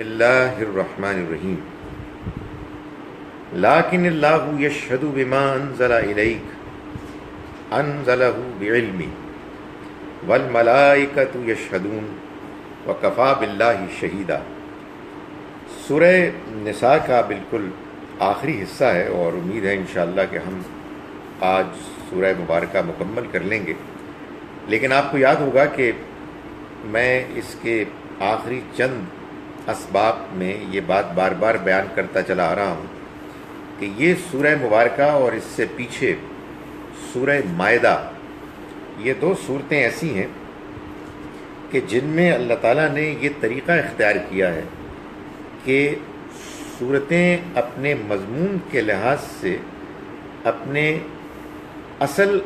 اللہ الرحمن الرحیم لیکن اللہ یشہد بما انزل الیک انزلہ بعلمہ والملائکۃ یشہدون وکفی باللہ شہیدا۔ سورہ نساء کا بالکل آخری حصہ ہے اور امید ہے انشاءاللہ کہ ہم آج سورہ مبارکہ مکمل کر لیں گے، لیکن آپ کو یاد ہوگا کہ میں اس کے آخری چند اسباب میں یہ بات بار بار بیان کرتا چلا آ رہا ہوں کہ یہ سورہ مبارکہ اور اس سے پیچھے سورہ مائدہ، یہ دو صورتیں ایسی ہیں کہ جن میں اللہ تعالیٰ نے یہ طریقہ اختیار کیا ہے کہ صورتیں اپنے مضمون کے لحاظ سے اپنے اصل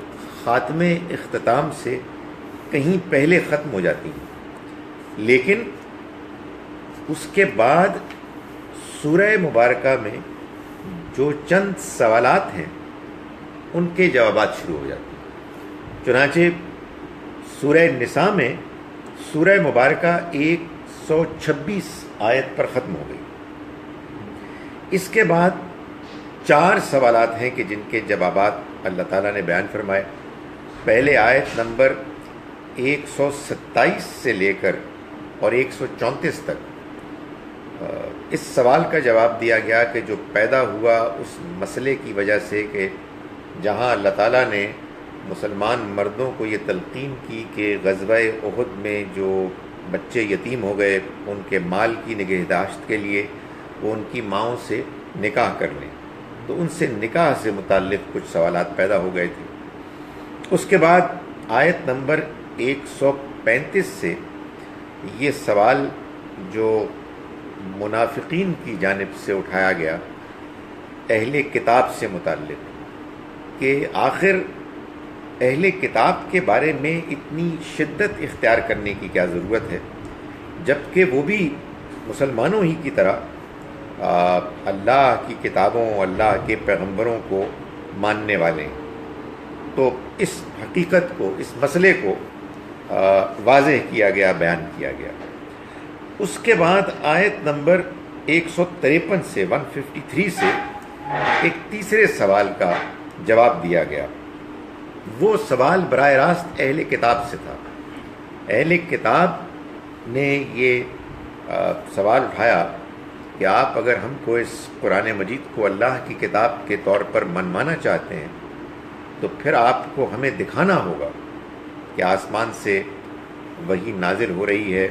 خاتمے اختتام سے کہیں پہلے ختم ہو جاتی ہیں، لیکن اس کے بعد سورہ مبارکہ میں جو چند سوالات ہیں ان کے جوابات شروع ہو جاتے ہیں۔ چنانچہ سورہ نساء میں سورہ مبارکہ 126 آیت پر ختم ہو گئی۔ اس کے بعد 4 سوالات ہیں کہ جن کے جوابات اللہ تعالیٰ نے بیان فرمائے۔ پہلے آیت نمبر 127 سے لے کر اور 134 تک اس سوال کا جواب دیا گیا کہ جو پیدا ہوا اس مسئلے کی وجہ سے کہ جہاں اللہ تعالیٰ نے مسلمان مردوں کو یہ تلقین کی کہ غزوہ احد میں جو بچے یتیم ہو گئے ان کے مال کی نگہداشت کے لیے وہ ان کی ماؤں سے نکاح کر لیں، تو ان سے نکاح سے متعلق کچھ سوالات پیدا ہو گئے تھے۔ اس کے بعد آیت نمبر 135 سے یہ سوال جو منافقین کی جانب سے اٹھایا گیا اہل کتاب سے متعلق کہ آخر اہل کتاب کے بارے میں اتنی شدت اختیار کرنے کی کیا ضرورت ہے جبکہ وہ بھی مسلمانوں ہی کی طرح اللہ کی کتابوں اللہ کے پیغمبروں کو ماننے والے ہیں۔ تو اس حقیقت کو، اس مسئلے کو واضح کیا گیا، بیان کیا گیا۔ اس کے بعد آیت نمبر 153 سے 153 سے ایک تیسرے سوال کا جواب دیا گیا۔ وہ سوال براہ راست اہل کتاب سے تھا۔ اہل کتاب نے یہ سوال اٹھایا کہ آپ اگر ہم کو اس قرآن مجید کو اللہ کی کتاب کے طور پر منوانا چاہتے ہیں تو پھر آپ کو ہمیں دکھانا ہوگا کہ آسمان سے وحی نازل ہو رہی ہے،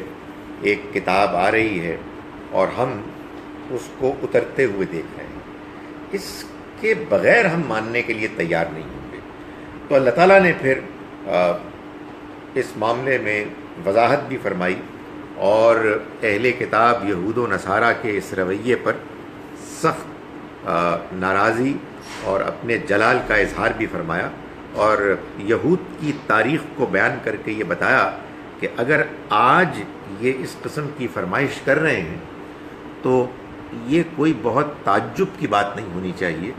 ایک کتاب آ رہی ہے اور ہم اس کو اترتے ہوئے دیکھ رہے ہیں، اس کے بغیر ہم ماننے کے لیے تیار نہیں ہوں گے۔ تو اللہ تعالیٰ نے پھر اس معاملے میں وضاحت بھی فرمائی اور اہل کتاب یہود و نصارہ کے اس رویے پر سخت ناراضی اور اپنے جلال کا اظہار بھی فرمایا اور یہود کی تاریخ کو بیان کر کے یہ بتایا کہ اگر آج یہ اس قسم کی فرمائش کر رہے ہیں تو یہ کوئی بہت تعجب کی بات نہیں ہونی چاہیے،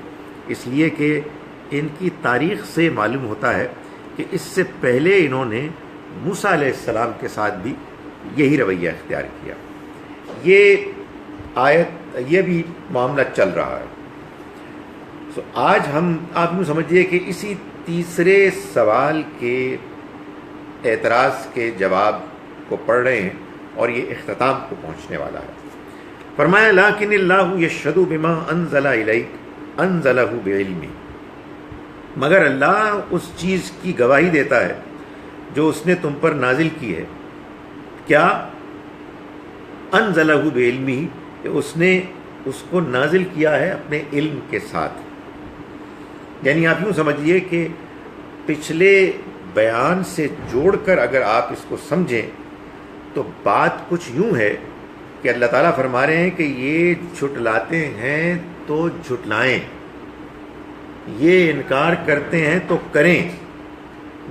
اس لیے کہ ان کی تاریخ سے معلوم ہوتا ہے کہ اس سے پہلے انہوں نے موسیٰ علیہ السلام کے ساتھ بھی یہی رویہ اختیار کیا۔ یہ بھی معاملہ چل رہا ہے۔ آج ہم آپ یوں سمجھیے کہ اسی تیسرے سوال کے اعتراض کے جواب کو پڑھ رہے ہیں اور یہ اختتام کو پہنچنے والا ہے۔ فرمایا لیکن اللہ یشہد بما انزل الیک انزلہ بعلمہ، مگر اللہ اس چیز کی گواہی دیتا ہے جو اس نے تم پر نازل کی ہے۔ کیا؟ انزلہ بعلمہ، کہ اس نے اس کو نازل کیا ہے اپنے علم کے ساتھ۔ یعنی آپ یوں سمجھیے کہ پچھلے بیان سے جوڑ کر اگر آپ اس کو سمجھیں تو بات کچھ یوں ہے کہ اللہ تعالیٰ فرما رہے ہیں کہ یہ جھٹلاتے ہیں تو جھٹلائیں، یہ انکار کرتے ہیں تو کریں،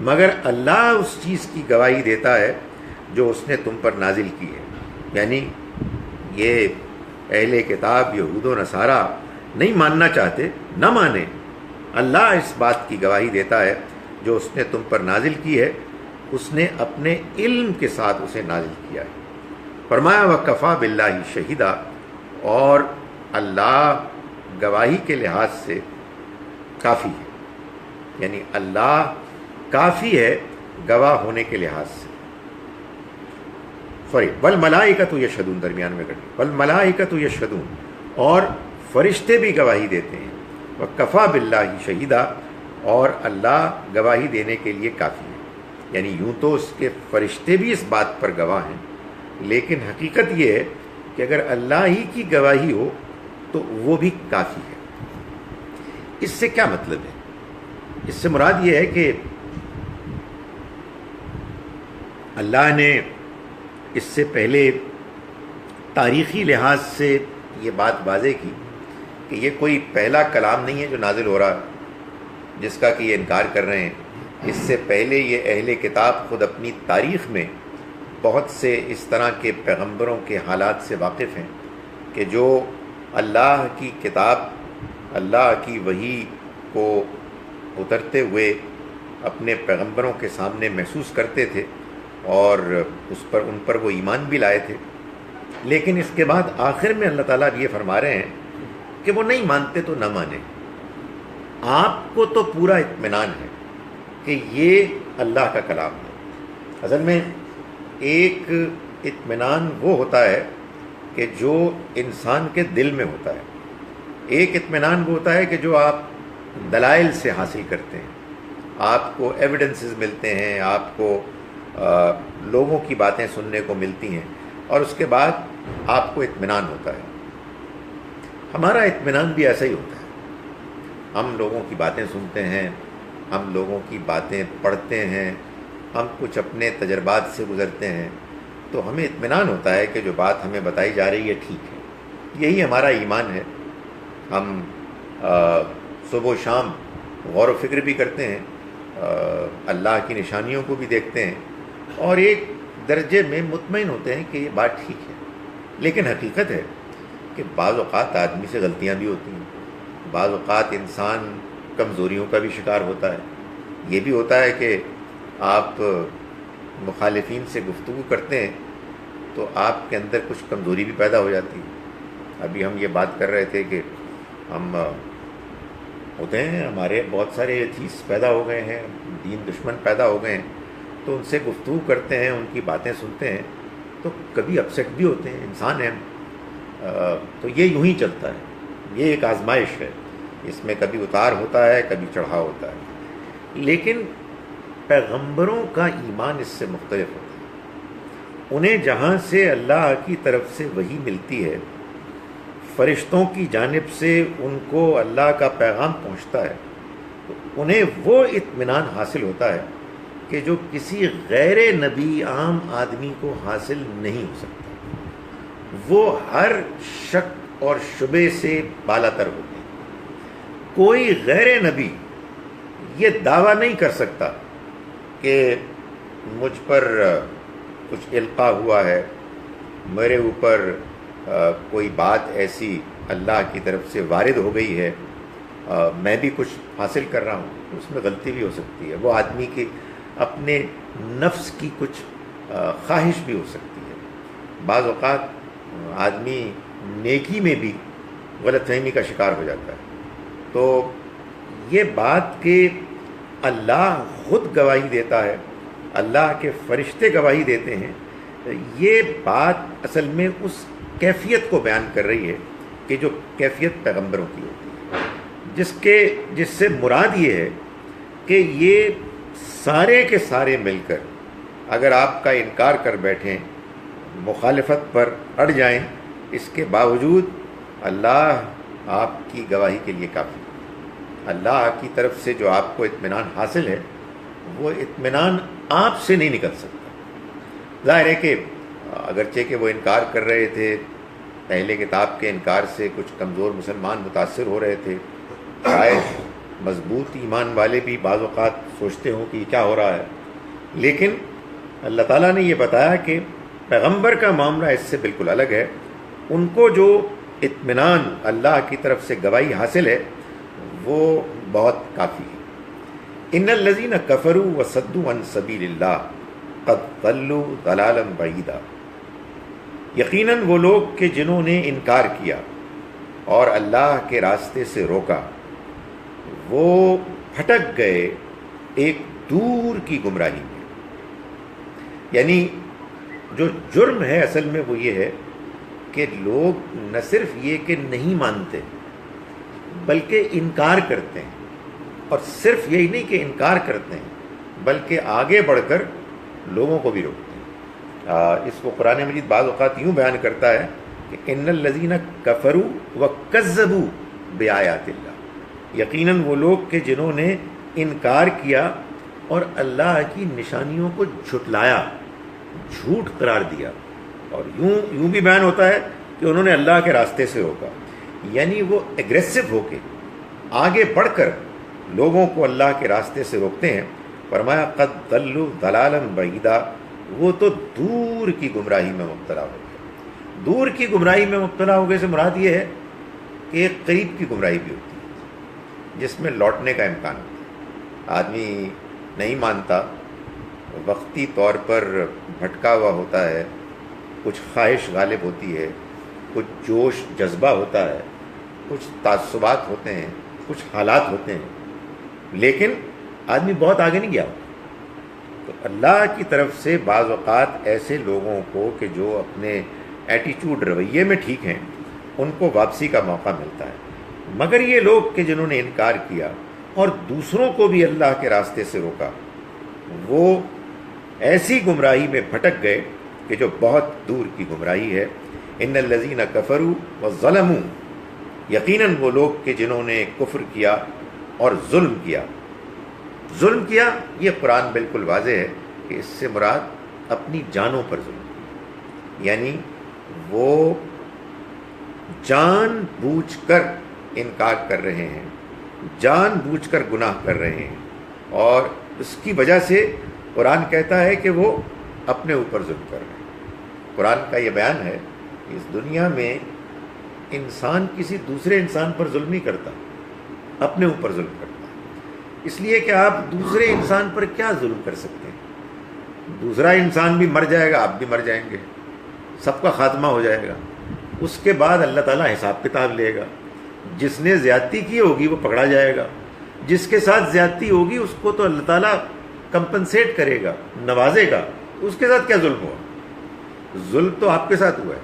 مگر اللہ اس چیز کی گواہی دیتا ہے جو اس نے تم پر نازل کی ہے۔ یعنی یہ اہل کتاب یہود و نصارہ نہیں ماننا چاہتے، نہ مانیں، اللہ اس بات کی گواہی دیتا ہے جو اس نے تم پر نازل کی ہے، اس نے اپنے علم کے ساتھ اسے نازل کیا ہے۔ فرمایا وکفا باللہ شہیدا، اور اللہ گواہی کے لحاظ سے کافی ہے، یعنی اللہ کافی ہے گواہ ہونے کے لحاظ سے. سوری، والملائکۃ یشہدون، درمیان میں کٹی، والملائکۃ یشہدون، اور فرشتے بھی گواہی دیتے ہیں. وکفا باللہ شہیدا، اور اللہ گواہی دینے کے لیے کافی ہے. یعنی یوں تو اس کے فرشتے بھی اس بات پر گواہ ہیں، لیکن حقیقت یہ ہے کہ اگر اللہ ہی کی گواہی ہو تو وہ بھی کافی ہے. اس سے کیا مطلب ہے؟ اس سے مراد یہ ہے کہ اللہ نے اس سے پہلے تاریخی لحاظ سے یہ بات واضح کی کہ یہ کوئی پہلا کلام نہیں ہے جو نازل ہو رہا جس کا کہ یہ انکار کر رہے ہیں. اس سے پہلے یہ اہل کتاب خود اپنی تاریخ میں بہت سے اس طرح کے پیغمبروں کے حالات سے واقف ہیں کہ جو اللہ کی کتاب، اللہ کی وحی کو اترتے ہوئے اپنے پیغمبروں کے سامنے محسوس کرتے تھے اور ان پر وہ ایمان بھی لائے تھے. لیکن اس کے بعد آخر میں اللہ تعالیٰ یہ فرما رہے ہیں کہ وہ نہیں مانتے تو نہ مانیں. آپ کو تو پورا اطمینان ہے کہ یہ اللہ کا کلام ہے. اصل میں ایک اطمینان وہ ہوتا ہے کہ جو انسان کے دل میں ہوتا ہے، ایک اطمینان وہ ہوتا ہے کہ جو آپ دلائل سے حاصل کرتے ہیں، آپ کو ایویڈنسز ملتے ہیں، آپ کو لوگوں کی باتیں سننے کو ملتی ہیں اور اس کے بعد آپ کو اطمینان ہوتا ہے. ہمارا اطمینان بھی ایسا ہی ہوتا ہے. ہم لوگوں کی باتیں سنتے ہیں، ہم لوگوں کی باتیں پڑھتے ہیں، ہم کچھ اپنے تجربات سے گزرتے ہیں، تو ہمیں اطمینان ہوتا ہے کہ جو بات ہمیں بتائی جا رہی ہے ٹھیک ہے. یہی ہمارا ایمان ہے. ہم صبح و شام غور و فکر بھی کرتے ہیں، اللہ کی نشانیوں کو بھی دیکھتے ہیں اور ایک درجے میں مطمئن ہوتے ہیں کہ یہ بات ٹھیک ہے. لیکن حقیقت ہے کہ بعض اوقات آدمی سے غلطیاں بھی ہوتی ہیں، بعض اوقات انسان کمزوریوں کا بھی شکار ہوتا ہے. یہ بھی ہوتا ہے کہ آپ مخالفین سے گفتگو کرتے ہیں تو آپ کے اندر کچھ کمزوری بھی پیدا ہو جاتی ہے. ابھی ہم یہ بات کر رہے تھے کہ ہم ہوتے ہیں، ہمارے بہت سارے ایتھیسٹ پیدا ہو گئے ہیں، دین دشمن پیدا ہو گئے ہیں، تو ان سے گفتگو کرتے ہیں، ان کی باتیں سنتے ہیں تو کبھی اپسیٹ بھی ہوتے ہیں، انسان ہیں. تو یہ یوں ہی چلتا ہے، یہ ایک آزمائش ہے، اس میں کبھی اتار ہوتا ہے، کبھی چڑھاؤ ہوتا ہے. لیکن پیغمبروں کا ایمان اس سے مختلف ہوتا ہے. انہیں جہاں سے اللہ کی طرف سے وحی ملتی ہے، فرشتوں کی جانب سے ان کو اللہ کا پیغام پہنچتا ہے، تو انہیں وہ اطمینان حاصل ہوتا ہے کہ جو کسی غیر نبی عام آدمی کو حاصل نہیں ہو سکتا. وہ ہر شک اور شبے سے بالا تر ہوتے ہیں. کوئی غیر نبی یہ دعویٰ نہیں کر سکتا کہ مجھ پر کچھ القاء ہوا ہے، میرے اوپر کوئی بات ایسی اللہ کی طرف سے وارد ہو گئی ہے، میں بھی کچھ حاصل کر رہا ہوں. اس میں غلطی بھی ہو سکتی ہے، وہ آدمی کے اپنے نفس کی کچھ خواہش بھی ہو سکتی ہے. بعض اوقات آدمی نیکی میں بھی غلط فہمی کا شکار ہو جاتا ہے. تو یہ بات کہ اللہ خود گواہی دیتا ہے، اللہ کے فرشتے گواہی دیتے ہیں، یہ بات اصل میں اس کیفیت کو بیان کر رہی ہے کہ جو کیفیت پیغمبروں کی ہوتی ہے، جس سے مراد یہ ہے کہ یہ سارے کے سارے مل کر اگر آپ کا انکار کر بیٹھیں، مخالفت پر اڑ جائیں، اس کے باوجود اللہ آپ کی گواہی کے لیے کافی ہے. اللہ کی طرف سے جو آپ کو اطمینان حاصل ہے وہ اطمینان آپ سے نہیں نکل سکتا. ظاہر ہے کہ اگرچہ کہ وہ انکار کر رہے تھے، اہل کتاب کے انکار سے کچھ کمزور مسلمان متاثر ہو رہے تھے، شاید مضبوط ایمان والے بھی بعض اوقات سوچتے ہوں کہ یہ کیا ہو رہا ہے. لیکن اللہ تعالیٰ نے یہ بتایا کہ پیغمبر کا معاملہ اس سے بالکل الگ ہے. ان کو جو اطمینان اللہ کی طرف سے گواہی حاصل ہے وہ بہت کافی ہے. ان الذین کفروا وصدوا عن سبیل اللہ قد ضلوا ضلالا بعیدا. یقیناً وہ لوگ کہ جنہوں نے انکار کیا اور اللہ کے راستے سے روکا، وہ بھٹک گئے ایک دور کی گمراہی میں۔ یعنی جو جرم ہے اصل میں وہ یہ ہے کہ لوگ نہ صرف یہ کہ نہیں مانتے بلکہ انکار کرتے ہیں، اور صرف یہی نہیں کہ انکار کرتے ہیں بلکہ آگے بڑھ کر لوگوں کو بھی روکتے ہیں۔ اس کو قرآن مجید بعض اوقات یوں بیان کرتا ہے کہ ان الذین کفروا وکذبوا بآیات اللہ، یقیناً وہ لوگ کہ جنہوں نے انکار کیا اور اللہ کی نشانیوں کو جھٹلایا، جھوٹ قرار دیا، اور یوں بھی بیان ہوتا ہے کہ انہوں نے اللہ کے راستے سے روکا، یعنی وہ ایگریسو ہو کے آگے بڑھ کر لوگوں کو اللہ کے راستے سے روکتے ہیں۔ فرمایا قد ضلوا ضلالا بعیدا، وہ تو دور کی گمراہی میں مبتلا ہو گئے۔ دور کی گمراہی میں مبتلا ہو گئے سے مراد یہ ہے کہ ایک قریب کی گمراہی بھی ہوتی ہے جس میں لوٹنے کا امکان ہوتا ہے۔ آدمی نہیں مانتا، وقتی طور پر بھٹکا ہوا ہوتا ہے، کچھ خواہش غالب ہوتی ہے، کچھ جوش جذبہ ہوتا ہے، کچھ تعصبات ہوتے ہیں، کچھ حالات ہوتے ہیں، لیکن آدمی بہت آگے نہیں گیا ہوتا۔ تو اللہ کی طرف سے بعض اوقات ایسے لوگوں کو کہ جو اپنے ایٹیچیوڈ رویے میں ٹھیک ہیں، ان کو واپسی کا موقع ملتا ہے، مگر یہ لوگ کہ جنہوں نے انکار کیا اور دوسروں کو بھی اللہ کے راستے سے روکا، وہ ایسی گمراہی میں بھٹک گئے کہ جو بہت دور کی گمراہی ہے۔ ان الذین کفروا وظلموا، یقیناً وہ لوگ کہ جنہوں نے کفر کیا اور ظلم کیا۔ ظلم کیا، یہ قرآن بالکل واضح ہے کہ اس سے مراد اپنی جانوں پر ظلم، یعنی وہ جان بوجھ کر انکار کر رہے ہیں، جان بوجھ کر گناہ کر رہے ہیں، اور اس کی وجہ سے قرآن کہتا ہے کہ وہ اپنے اوپر ظلم کر رہے ہیں۔ قرآن کا یہ بیان ہے کہ اس دنیا میں انسان کسی دوسرے انسان پر ظلم نہیں کرتا، اپنے اوپر ظلم کرتا ہے، اس لیے کہ آپ دوسرے انسان پر کیا ظلم کر سکتے ہیں؟ دوسرا انسان بھی مر جائے گا، آپ بھی مر جائیں گے، سب کا خاتمہ ہو جائے گا، اس کے بعد اللہ تعالیٰ حساب کتاب لے گا۔ جس نے زیادتی کی ہوگی وہ پکڑا جائے گا، جس کے ساتھ زیادتی ہوگی اس کو تو اللہ تعالیٰ کمپنسیٹ کرے گا، نوازے گا، اس کے ساتھ کیا ظلم ہوا؟ ظلم تو آپ کے ساتھ ہوا ہے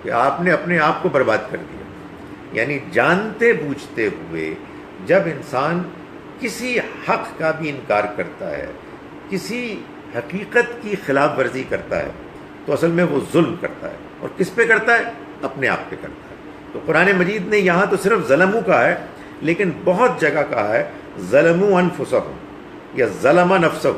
کہ آپ نے اپنے آپ کو برباد کر دیا۔ یعنی جانتے بوجھتے ہوئے جب انسان کسی حق کا بھی انکار کرتا ہے، کسی حقیقت کی خلاف ورزی کرتا ہے، تو اصل میں وہ ظلم کرتا ہے، اور کس پہ کرتا ہے؟ اپنے آپ پہ کرتا ہے۔ تو قرآن مجید نے یہاں تو صرف ظلموا کہا ہے، لیکن بہت جگہ کہا ہے ظلموا انفسہم یا ظلم نفسہ،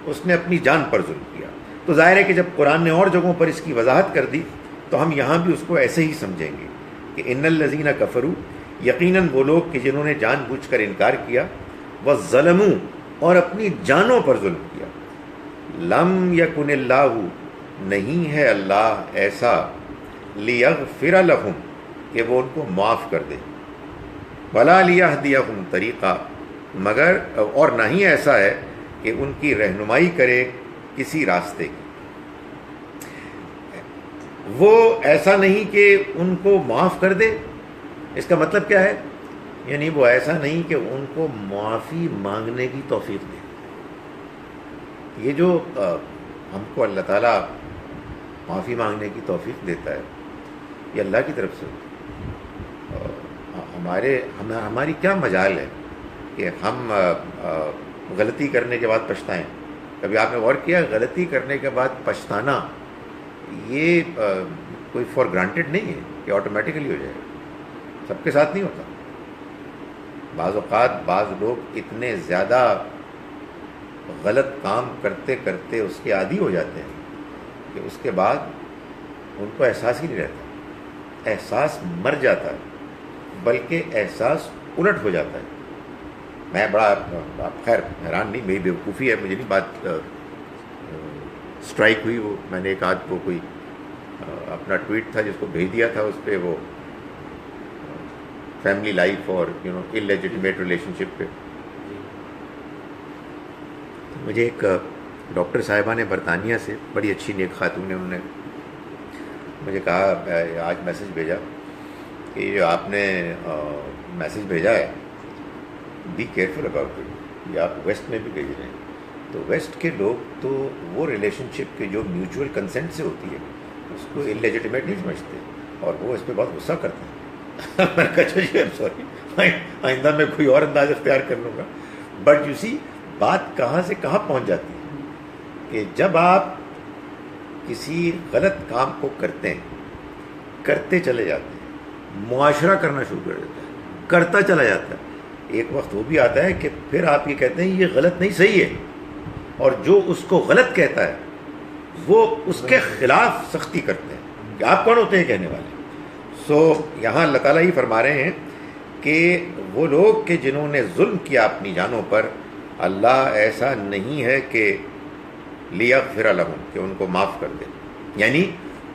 اس نے اپنی جان پر ظلم کیا۔ تو ظاہر ہے کہ جب قرآن نے اور جگہوں پر اس کی وضاحت کر دی تو ہم یہاں بھی اس کو ایسے ہی سمجھیں گے کہ ان الذین کفروا، یقیناً وہ لوگ کہ جنہوں نے جان بوجھ کر انکار کیا، وظلموا، اور اپنی جانوں پر ظلم کیا۔ لم یکن اللہ، نہیں ہے اللہ ایسا، لیغفر لہم، کہ وہ ان کو معاف کر دے، ولا لیہدیہم طریقہ، مگر اور نہ ہی ایسا ہے کہ ان کی رہنمائی کرے کسی راستے کی۔ وہ ایسا نہیں کہ ان کو معاف کر دے، اس کا مطلب کیا ہے؟ یعنی وہ ایسا نہیں کہ ان کو معافی مانگنے کی توفیق دے۔ یہ جو ہم کو اللہ تعالیٰ معافی مانگنے کی توفیق دیتا ہے، یہ اللہ کی طرف سے ہماری کیا مجال ہے کہ ہم غلطی کرنے کے بعد پچھتائیں؟ کبھی آپ نے غور کیا غلطی کرنے کے بعد پچھتانا یہ کوئی فار گرانٹیڈ نہیں ہے کہ آٹومیٹیکلی ہو جائے گا، سب کے ساتھ نہیں ہوتا۔ بعض اوقات بعض لوگ اتنے زیادہ غلط کام کرتے کرتے اس کے عادی ہو جاتے ہیں کہ اس کے بعد ان کو احساس ہی نہیں رہتا، احساس مر جاتا ہے، بلکہ احساس الٹ ہو جاتا ہے۔ میں بڑا خیر حیران نہیں، میری بیوقوفی ہے، مجھے نہیں بات اسٹرائک ہوئی، وہ میں نے ایک آدھ کو کوئی اپنا ٹویٹ تھا جس کو بھیج دیا تھا، اس پہ وہ فیملی لائف اور انلیجیٹمیٹ ریلیشن شپ پہ مجھے ایک ڈاکٹر صاحبہ نے برطانیہ سے، بڑی اچھی نیک خاتون ہے، انہوں نے مجھے کہا آج میسج بھیجا کہ یہ آپ نے میسج بھیجا ہے، بی کیئرفل اباؤٹ اٹ، یہ آپ ویسٹ میں بھی بھیج رہے ہیں. تو ویسٹ کے لوگ تو وہ ریلیشن شپ کے جو میوچول کنسنٹ سے ہوتی ہے اس کو انلیجیٹمیٹ نہیں سمجھتے، اور وہ اس پہ بہت غصہ کرتے ہیں. میں نے کہا اچھا جی ایم سوری، آئندہ میں کوئی اور انداز اختیار کر لوں گا. بٹ یو سی بات کہاں سے کہاں پہنچ جاتی ہے کہ جب آپ کسی غلط کام کو کرتے چلے جاتے ہیں، معاشرہ کرنا شروع کر دیتا ہے، کرتا چلا جاتا ہے، ایک وقت وہ بھی آتا ہے کہ پھر آپ یہ کہتے ہیں یہ غلط نہیں صحیح ہے، اور جو اس کو غلط کہتا ہے وہ اس کے خلاف سختی کرتے ہیں کہ آپ کون ہوتے ہیں کہنے والے. سو یہاں اللہ تعالیٰ ہی فرما رہے ہیں کہ وہ لوگ کہ جنہوں نے ظلم کیا اپنی جانوں پر، اللہ ایسا نہیں ہے کہ لیغفر لہم، کہ ان کو معاف کر دے، یعنی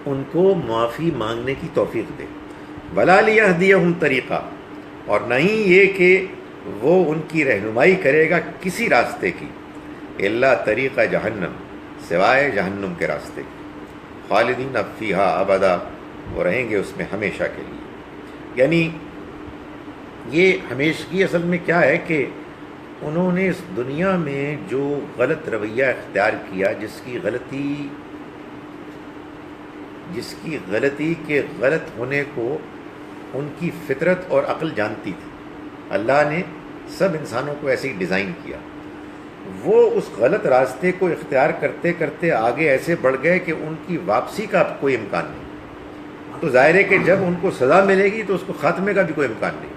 ان کو معافی مانگنے کی توفیق دے. ولا لیہدیہم طریقہ، اور نہیں یہ کہ وہ ان کی رہنمائی کرے گا کسی راستے کی، الا طریقہ جہنم، سوائے جہنم کے راستے کی. خالدین فیہا ابدا، وہ رہیں گے اس میں ہمیشہ کے لیے. یعنی یہ ہمیشگی اصل میں کیا ہے کہ انہوں نے اس دنیا میں جو غلط رویہ اختیار کیا، جس کی غلطی کے غلط ہونے کو ان کی فطرت اور عقل جانتی تھی. اللہ نے سب انسانوں کو ایسے ہی ڈیزائن کیا. وہ اس غلط راستے کو اختیار کرتے کرتے آگے ایسے بڑھ گئے کہ ان کی واپسی کا اب کوئی امکان نہیں. تو ظاہر ہے کہ جب ان کو سزا ملے گی تو اس کو خاتمے کا بھی کوئی امکان نہیں.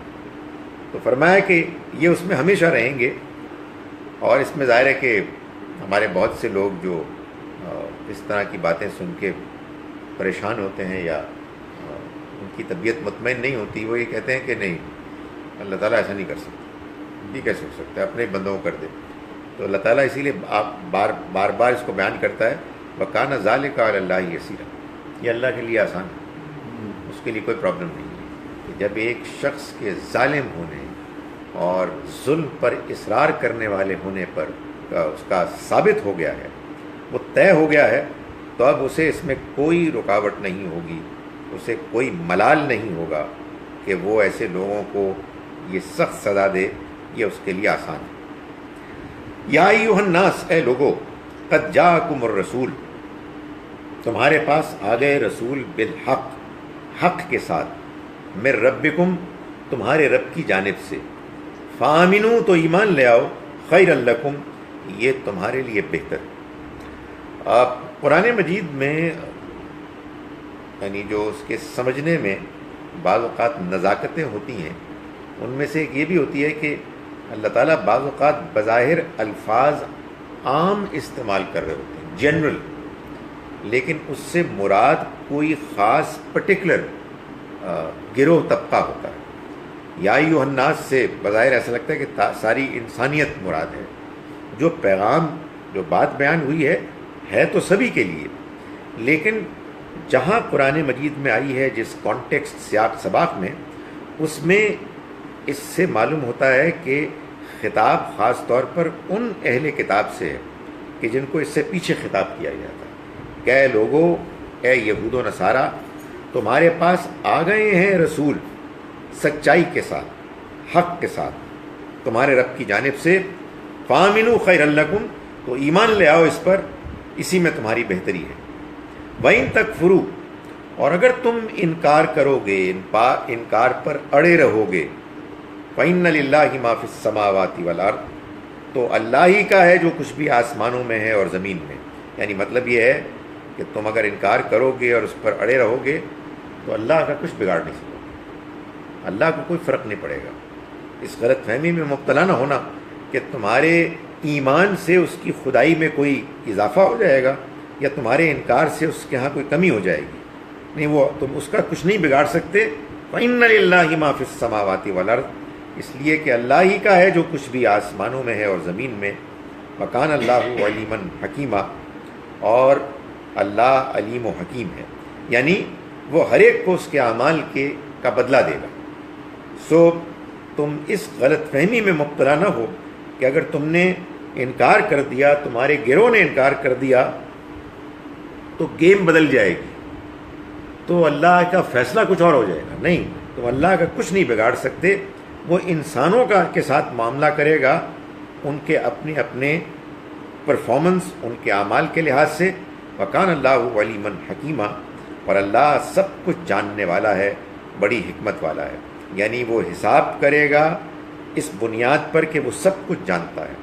تو فرمایا کہ یہ اس میں ہمیشہ رہیں گے. اور اس میں ظاہر ہے کہ ہمارے بہت سے لوگ جو اس طرح کی باتیں سن کے پریشان ہوتے ہیں یا ان کی طبیعت مطمئن نہیں ہوتی، وہ یہ کہتے ہیں کہ نہیں، اللہ تعالیٰ ایسا نہیں کر سکتا، یہ کیسے ہو سکتا ہے، اپنے بندوں کو کر دے. تو اللہ تعالیٰ اسی لیے آپ بار بار اس کو بیان کرتا ہے، وَكَانَ ذَلِكَ عَلَى اللَّهِ يَسِيرًا، یہ اللہ کے لیے آسان ہے، اس کے لیے کوئی پرابلم نہیں ہے. کہ جب ایک شخص کے ظالم ہونے اور ظلم پر اصرار کرنے والے ہونے پر اس کا ثابت ہو گیا ہے، وہ طے ہو گیا ہے، تو اب اسے اس میں کوئی رکاوٹ نہیں ہوگی، اسے کوئی ملال نہیں ہوگا کہ وہ ایسے لوگوں کو یہ سخت سزا دے. یہ اس کے لیے آسان ہے. یا ایھا الناس، اے لوگو، قد جاءکم الرسول، تمہارے پاس آ گئے رسول، بالحق، حق کے ساتھ، من ربکم، تمہارے رب کی جانب سے، فآمنوا، تو ایمان لے آؤ، خیر لکم، یہ تمہارے لیے بہتر. قرآن مجید میں یعنی جو اس کے سمجھنے میں بعض اوقات نزاکتیں ہوتی ہیں، ان میں سے ایک یہ بھی ہوتی ہے کہ اللہ تعالیٰ بعض اوقات بظاہر الفاظ عام استعمال کر رہے ہوتے ہیں، جنرل، لیکن اس سے مراد کوئی خاص پرٹیکولر گروہ طبقہ ہوتا ہے. یا ایھا الناس سے بظاہر ایسا لگتا ہے کہ ساری انسانیت مراد ہے. جو پیغام، جو بات بیان ہوئی ہے تو سبھی کے لیے، لیکن جہاں قرآن مجید میں آئی ہے، جس کانٹیکسٹ، سیاق سباق میں، اس میں اس سے معلوم ہوتا ہے کہ خطاب خاص طور پر ان اہل کتاب سے ہے کہ جن کو اس سے پیچھے خطاب کیا گیا تھا کہ اے لوگو، اے یہود و نصارہ، تمہارے پاس آ گئے ہیں رسول سچائی کے ساتھ، حق کے ساتھ، تمہارے رب کی جانب سے، فآمنوا خیر لکم، تو ایمان لے آؤ اس پر، اسی میں تمہاری بہتری ہے. وَإِن تَكْفُرُوا، اور اگر تم انکار کرو گے، انکار پر اڑے رہو گے، فَإِنَّ لِلَّهِ مَا فِي السَّمَاوَاتِ وَالْأَرْضِ، تو اللہ ہی کا ہے جو کچھ بھی آسمانوں میں ہے اور زمین میں. یعنی مطلب یہ ہے کہ تم اگر انکار کرو گے اور اس پر اڑے رہو گے تو اللہ کا کچھ بگاڑ نہیں سکو گے، اللہ کو کوئی فرق نہیں پڑے گا. اس غلط فہمی میں مبتلا نہ ہونا کہ تمہارے ایمان سے اس کی خدائی میں کوئی اضافہ ہو جائے گا یا تمہارے انکار سے اس کے ہاں کوئی کمی ہو جائے گی. نہیں، وہ تم اس کا کچھ نہیں بگاڑ سکتے. فَإِنَّ لِلَّهِ مَا فِي السَّمَاوَاتِ وَالْأَرْضِ، اس لیے کہ اللہ ہی کا ہے جو کچھ بھی آسمانوں میں ہے اور زمین میں. وَكَانَ اللَّهُ عَلِيمًا حَكِيمًا، اور اللہ علیم و حکیم ہے، یعنی وہ ہر ایک کو اس کے اعمال کا بدلہ دے گا. سو تم اس غلط فہمی میں مبتلا نہ ہو کہ اگر تم نے انکار کر دیا، تمہارے گروہ نے انکار کر دیا، تو گیم بدل جائے گی، تو اللہ کا فیصلہ کچھ اور ہو جائے گا. نہیں، تم اللہ کا کچھ نہیں بگاڑ سکتے. وہ انسانوں کے ساتھ معاملہ کرے گا ان کے اپنے اپنے پرفارمنس، ان کے اعمال کے لحاظ سے. وکان اللہ علیما حکیما، اور اللہ سب کچھ جاننے والا ہے، بڑی حکمت والا ہے. یعنی وہ حساب کرے گا اس بنیاد پر کہ وہ سب کچھ جانتا ہے،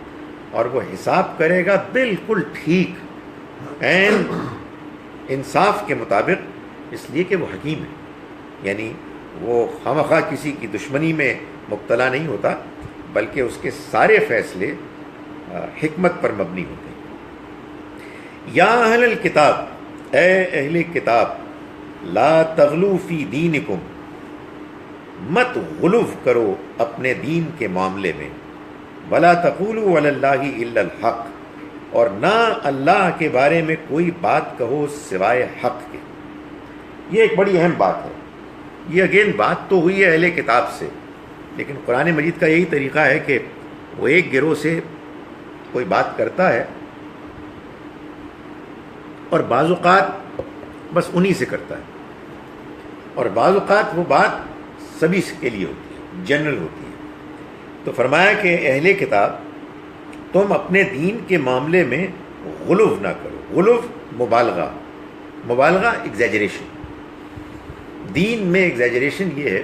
اور وہ حساب کرے گا بالکل ٹھیک عین انصاف کے مطابق، اس لیے کہ وہ حکیم ہے. یعنی وہ خواہ کسی کی دشمنی میں مبتلا نہیں ہوتا، بلکہ اس کے سارے فیصلے حکمت پر مبنی ہوتے ہیں. یا اہل الکتاب، اے اہل کتاب، لا تغلو فی دینکم، مت غلو کرو اپنے دین کے معاملے میں. ولا تقولوا علی اللہ الا الحق، اور نہ اللہ کے بارے میں کوئی بات کہو سوائے حق کے. یہ ایک بڑی اہم بات ہے. یہ اگین بات تو ہوئی ہے اہل کتاب سے، لیکن قرآن مجید کا یہی طریقہ ہے کہ وہ ایک گروہ سے کوئی بات کرتا ہے اور بعض اوقات بس انہی سے کرتا ہے، اور بعض اوقات وہ بات سبھی کے لیے ہوتی ہے، جنرل ہوتی ہے. تو فرمایا کہ اہل کتاب تم اپنے دین کے معاملے میں غلو نہ کرو. غلو مبالغہ ایگزیجریشن. دین میں ایگزیجریشن یہ ہے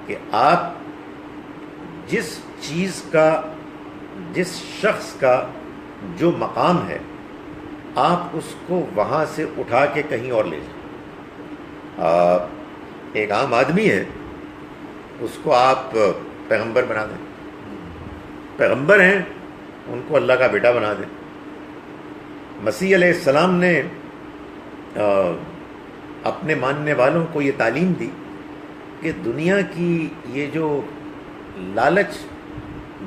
کہ آپ جس چیز کا، جس شخص کا جو مقام ہے، آپ اس کو وہاں سے اٹھا کے کہیں اور لے جائیں. ایک عام آدمی ہے، اس کو آپ پیغمبر بنا دیں. پیغمبر ہیں، ان کو اللہ کا بیٹا بنا دیں. مسیح علیہ السلام نے اپنے ماننے والوں کو یہ تعلیم دی کہ دنیا کی یہ جو لالچ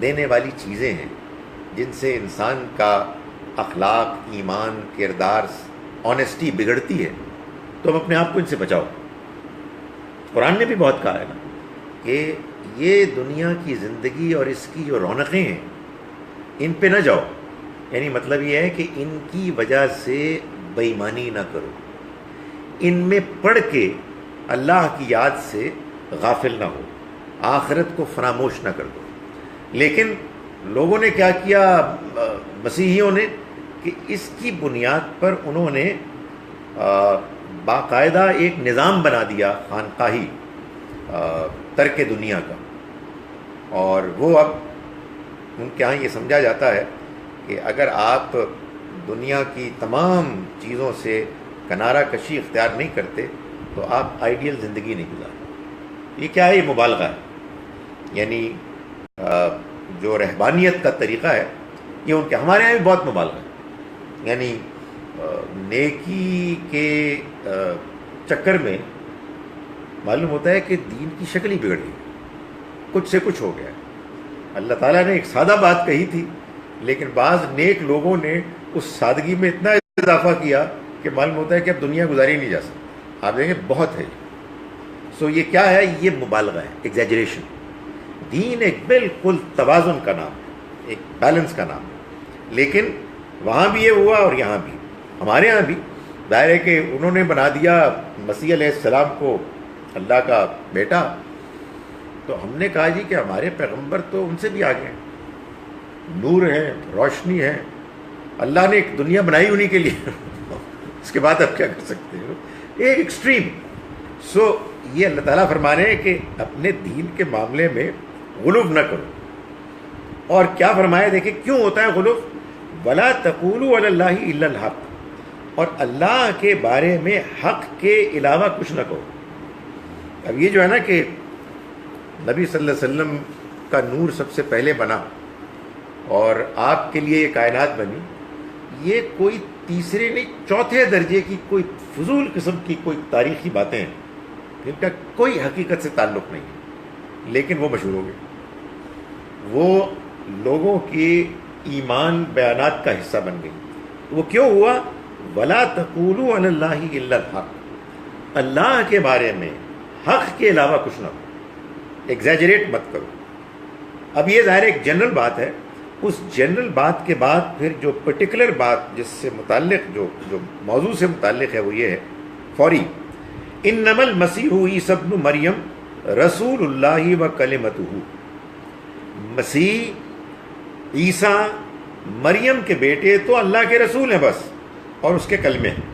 دینے والی چیزیں ہیں، جن سے انسان کا اخلاق، ایمان، کردار، آنیسٹی بگڑتی ہے، تو ہم اپنے آپ کو ان سے بچاؤ. قرآن نے بھی بہت کہا ہے نا کہ یہ دنیا کی زندگی اور اس کی جو رونقیں ہیں، ان پہ نہ جاؤ. یعنی مطلب یہ ہے کہ ان کی وجہ سے بے ایمانی نہ کرو، ان میں پڑھ کے اللہ کی یاد سے غافل نہ ہو، آخرت کو فراموش نہ کر دو. لیکن لوگوں نے کیا کیا، مسیحیوں نے، کہ اس کی بنیاد پر انہوں نے باقاعدہ ایک نظام بنا دیا خانقاہی ترک دنیا کا. اور وہ اب ان کے ہاں یہ سمجھا جاتا ہے کہ اگر آپ دنیا کی تمام چیزوں سے کنارہ کشی اختیار نہیں کرتے تو آپ آئیڈیل زندگی نہیں گزارتے. یہ کیا ہے؟ یہ مبالغہ ہے. یعنی جو رہبانیت کا طریقہ ہے، یہ ان کے، ہمارے یہاں بھی بہت مبالغہ ہے. یعنی نیکی کے چکر میں معلوم ہوتا ہے کہ دین کی شکل ہی بگڑ گئی، کچھ سے کچھ ہو گیا. اللہ تعالیٰ نے ایک سادہ بات کہی تھی، لیکن بعض نیک لوگوں نے اس سادگی میں اتنا اضافہ کیا کہ معلوم ہوتا ہے کہ اب دنیا گزاری نہیں جا سکتی. آپ دیکھیں بہت ہے. سو یہ کیا ہے؟ یہ مبالغہ ہے، ایگزیجریشن. دین ایک بالکل توازن کا نام ہے، ایک بیلنس کا نام ہے. لیکن وہاں بھی یہ ہوا اور یہاں بھی، ہمارے یہاں بھی ظاہر ہے کہ انہوں نے بنا دیا مسیح علیہ السلام کو اللہ کا بیٹا. تو ہم نے کہا جی کہ ہمارے پیغمبر تو ان سے بھی آگے ہیں، نور ہے، روشنی ہے. اللہ نے ایک دنیا بنائی انہی کے لیے. اس کے بعد اب کیا کر سکتے ہو؟ ایک ایکسٹریم. سو یہ اللہ تعالیٰ فرما رہے ہیں کہ اپنے دین کے معاملے میں غلو نہ کرو. اور کیا فرمایا دیکھیں کیوں ہوتا ہے غلو؟ ولا تقولوا علی اللہ الا الحق، اور اللہ کے بارے میں حق کے علاوہ کچھ نہ کہو. اب یہ جو ہے نا کہ نبی صلی اللہ علیہ وسلم کا نور سب سے پہلے بنا اور آپ کے لیے یہ کائنات بنی، یہ کوئی تیسرے نہیں چوتھے درجے کی کوئی فضول قسم کی کوئی تاریخی باتیں ہیں جن کا کوئی حقیقت سے تعلق نہیں ہے، لیکن وہ مشہور ہو گئے. وہ لوگوں کے ایمان بیانات کا حصہ بن گئی. وہ کیوں ہوا؟ ولا تقولوا علی اللہ الا الحق، اللہ کے بارے میں حق کے علاوہ کچھ نہ ہو، ایگزیجریٹ مت کرو. اب یہ ظاہر ایک جنرل بات ہے. اس جنرل بات کے بعد پھر جو پرٹیکولر بات جس سے متعلق جو موضوع سے متعلق ہے وہ یہ ہے فوری انما المسیح عیسی ابن مریم رسول اللہ و کلمتہ، مسیح عیسیٰ مریم کے بیٹے تو اللہ کے رسول ہیں بس، اور اس کے کلمے ہیں،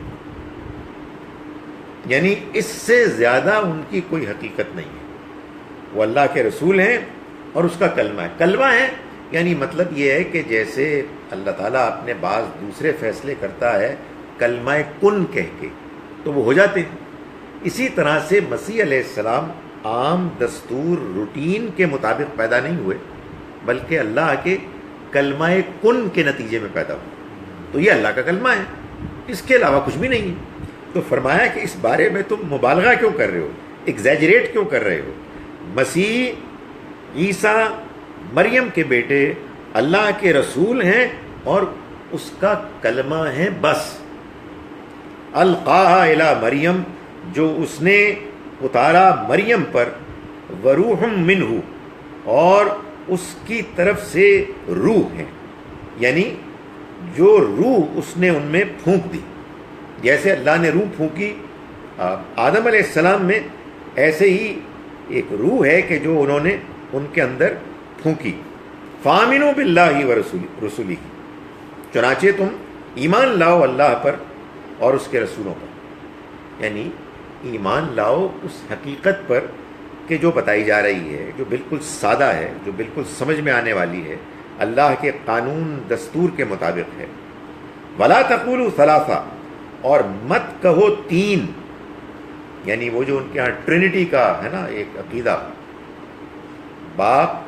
یعنی اس سے زیادہ ان کی کوئی حقیقت نہیں ہے۔ وہ اللہ کے رسول ہیں اور اس کا کلمہ ہے۔ کلمہ ہے یعنی مطلب یہ ہے کہ جیسے اللہ تعالیٰ اپنے بعض دوسرے فیصلے کرتا ہے کلمہ کن کہہ کے تو وہ ہو جاتے ہیں، اسی طرح سے مسیح علیہ السلام عام دستور روٹین کے مطابق پیدا نہیں ہوئے، بلکہ اللہ کے کلمہ کن کے نتیجے میں پیدا ہوئے۔ تو یہ اللہ کا کلمہ ہے، اس کے علاوہ کچھ بھی نہیں ہے۔ تو فرمایا کہ اس بارے میں تم مبالغہ کیوں کر رہے ہو، ایگزیجریٹ کیوں کر رہے ہو؟ مسیح عیسیٰ مریم کے بیٹے اللہ کے رسول ہیں اور اس کا کلمہ ہے بس۔ القاہا الی مریم، جو اس نے اتارا مریم پر، وروح منہ، اور اس کی طرف سے روح ہے، یعنی جو روح اس نے ان میں پھونک دی، جیسے اللہ نے روح پھونکی آدم علیہ السلام میں، ایسے ہی ایک روح ہے کہ جو انہوں نے ان کے اندر پھونکی۔ فآمنوا باللہ ورسولہ، چنانچہ تم ایمان لاؤ اللہ پر اور اس کے رسولوں پر، یعنی ایمان لاؤ اس حقیقت پر کہ جو بتائی جا رہی ہے، جو بالکل سادہ ہے، جو بالکل سمجھ میں آنے والی ہے، اللہ کے قانون دستور کے مطابق ہے۔ ولا تقولوا ثلاثہ، اور مت کہو تین، یعنی وہ جو ان کے ہاں ٹرینٹی کا ہے نا ایک عقیدہ، باپ،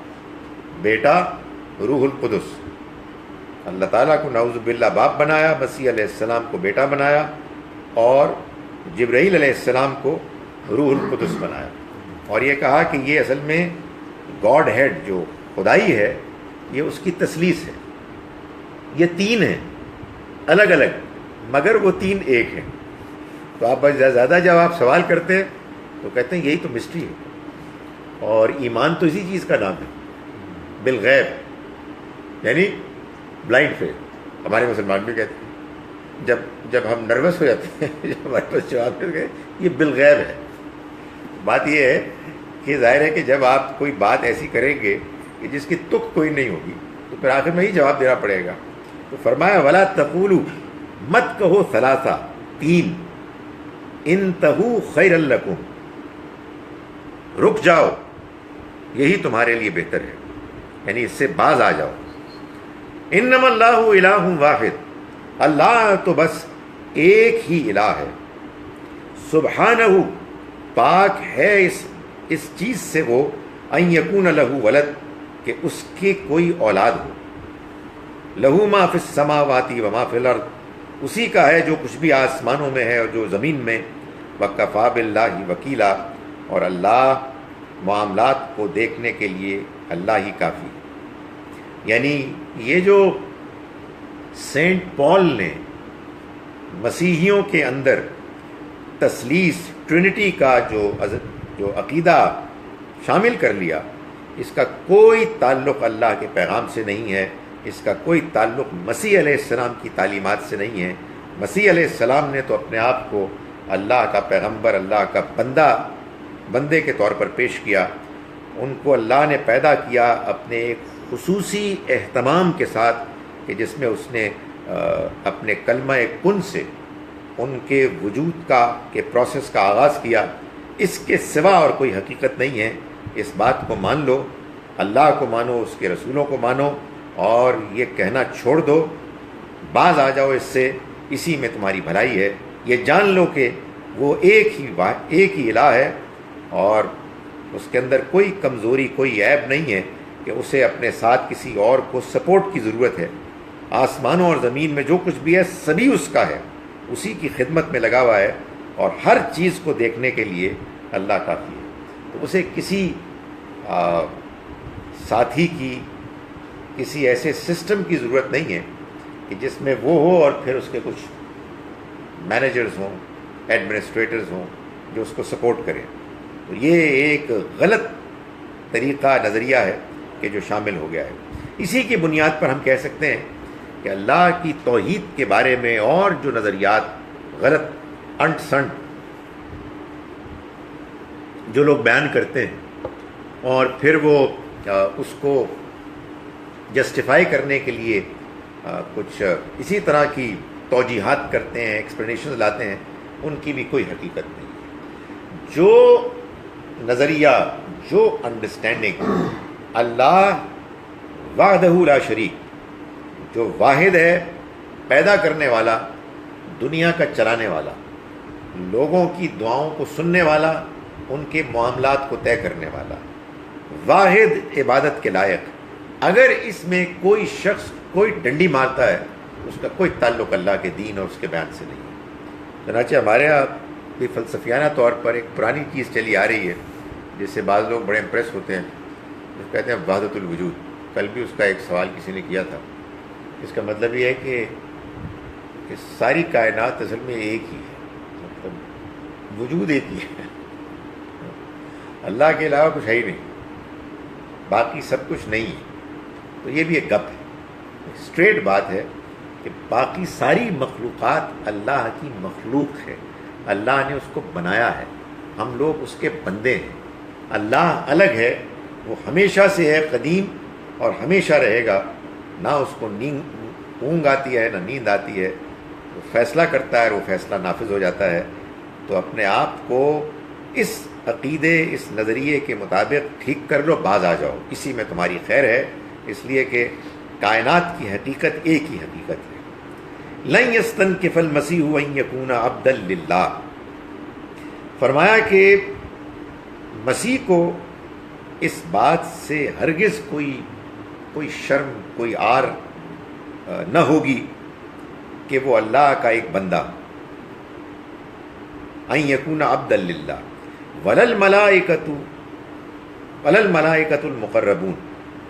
بیٹا، روح القدس۔ اللہ تعالیٰ کو نعوذ باللہ باپ بنایا، مسیح علیہ السلام کو بیٹا بنایا، اور جبرائیل علیہ السلام کو روح القدس بنایا، اور یہ کہا کہ یہ اصل میں گاڈ ہیڈ جو خدائی ہے یہ اس کی تثلیث ہے، یہ تین ہیں الگ الگ مگر وہ تین ایک ہیں۔ تو آپ زیادہ جب آپ سوال کرتے ہیں تو کہتے ہیں یہی تو مسٹری ہے، اور ایمان تو اسی چیز کا نام ہے، بالغیب، یعنی بلائنڈ فیتھ ہمارے مسلمان بھی کہتے ہیں۔ جب ہم نروس ہو جاتے ہیں، جب ہمارے پاس جواب مل گئے یہ بالغیب ہے۔ بات یہ ہے کہ ظاہر ہے کہ جب آپ کوئی بات ایسی کریں گے کہ جس کی تک کوئی نہیں ہوگی تو پھر آخر میں ہی جواب دینا پڑے گا۔ تو فرمایا ولا تقولوا، مت کہو ثلاثہ، تین، انتہوا خیر لکم، رک جاؤ، یہی تمہارے لیے بہتر ہے، یعنی اس سے باز آ جاؤ۔ انما اللہ الہ واحد، اللہ تو بس ایک ہی الہ ہے، سبحانہ، پاک ہے اس چیز سے وہ، ان یکون لہ ولد، کہ اس کی کوئی اولاد ہو، لہ ما فی السماوات و ما فی الارض، اسی کا ہے جو کچھ بھی آسمانوں میں ہے اور جو زمین میں، وکفیٰ باللہ وکیلا، اور اللہ معاملات کو دیکھنے کے لیے اللہ ہی کافی۔ یعنی یہ جو سینٹ پال نے مسیحیوں کے اندر تثلیث ٹرینٹی کا جو عقیدہ شامل کر لیا، اس کا کوئی تعلق اللہ کے پیغام سے نہیں ہے، اس کا کوئی تعلق مسیح علیہ السلام کی تعلیمات سے نہیں ہے۔ مسیح علیہ السلام نے تو اپنے آپ کو اللہ کا پیغمبر، اللہ کا بندے کے طور پر پیش کیا، ان کو اللہ نے پیدا کیا اپنے ایک خصوصی اہتمام کے ساتھ، کہ جس میں اس نے اپنے کلمہ کن سے ان کے وجود کے پروسیس کا آغاز کیا۔ اس کے سوا اور کوئی حقیقت نہیں ہے۔ اس بات کو مان لو، اللہ کو مانو، اس کے رسولوں کو مانو، اور یہ کہنا چھوڑ دو، باز آ جاؤ اس سے، اسی میں تمہاری بھلائی ہے۔ یہ جان لو کہ وہ ایک ہی الہ ہے، اور اس کے اندر کوئی کمزوری، کوئی عیب نہیں ہے کہ اسے اپنے ساتھ کسی اور کو سپورٹ کی ضرورت ہے۔ آسمانوں اور زمین میں جو کچھ بھی ہے سبھی اس کا ہے، اسی کی خدمت میں لگا ہوا ہے، اور ہر چیز کو دیکھنے کے لیے اللہ کافی ہے۔ تو اسے کسی ساتھی کی، کسی ایسے سسٹم کی ضرورت نہیں ہے کہ جس میں وہ ہو اور پھر اس کے کچھ مینیجرز ہوں، ایڈمنسٹریٹرز ہوں جو اس کو سپورٹ کریں۔ تو یہ ایک غلط طریقہ، نظریہ ہے کہ جو شامل ہو گیا ہے۔ اسی کی بنیاد پر ہم کہہ سکتے ہیں کہ اللہ کی توحید کے بارے میں اور جو نظریات غلط انٹ سنٹ جو لوگ بیان کرتے ہیں اور پھر وہ اس کو جسٹیفائی کرنے کے لیے کچھ اسی طرح کی توجیحات کرتے ہیں، ایکسپلینیشن لاتے ہیں، ان کی بھی کوئی حقیقت نہیں ہے۔ جو نظریہ، جو انڈرسٹینڈنگ اللہ وحدہ لا شریک، جو واحد ہے، پیدا کرنے والا، دنیا کا چلانے والا، لوگوں کی دعاؤں کو سننے والا، ان کے معاملات کو طے کرنے والا، واحد عبادت کے لائق، اگر اس میں کوئی شخص کوئی ڈنڈی مارتا ہے، اس کا کوئی تعلق اللہ کے دین اور اس کے بیان سے نہیں ہے۔ چنانچہ ہمارے یہاں بھی فلسفیانہ طور پر ایک پرانی چیز چلی آ رہی ہے جس سے بعض لوگ بڑے امپریس ہوتے ہیں، وہ کہتے ہیں وحدت الوجود۔ کل بھی اس کا ایک سوال کسی نے کیا تھا۔ اس کا مطلب یہ ہے کہ ساری کائنات اصل میں ایک ہی ہے، مطلب وجود ایک ہی ہے، اللہ کے علاوہ کچھ ہے ہی نہیں، باقی سب کچھ نہیں ہے۔ تو یہ بھی ایک گپ ہے، اسٹریٹ بات ہے کہ باقی ساری مخلوقات اللہ کی مخلوق ہے، اللہ نے اس کو بنایا ہے، ہم لوگ اس کے بندے ہیں۔ اللہ الگ ہے، وہ ہمیشہ سے ہے، قدیم اور ہمیشہ رہے گا، نہ اس کو اونگ آتی ہے نہ نیند آتی ہے، وہ فیصلہ کرتا ہے، وہ فیصلہ نافذ ہو جاتا ہے۔ تو اپنے آپ کو اس عقیدے، اس نظریے کے مطابق ٹھیک کر لو، باز آ جاؤ، اسی میں تمہاری خیر ہے، اس لیے کہ کائنات کی حقیقت ایک ہی حقیقت ہے۔ لن یستنکف المسیح ان یکون عبدا للہ، فرمایا کہ مسیح کو اس بات سے ہرگز کوئی شرم، کوئی عار نہ ہوگی کہ وہ اللہ کا ایک بندہ، ان یکون عبدا للہ، ولا الملائکۃ المقربون،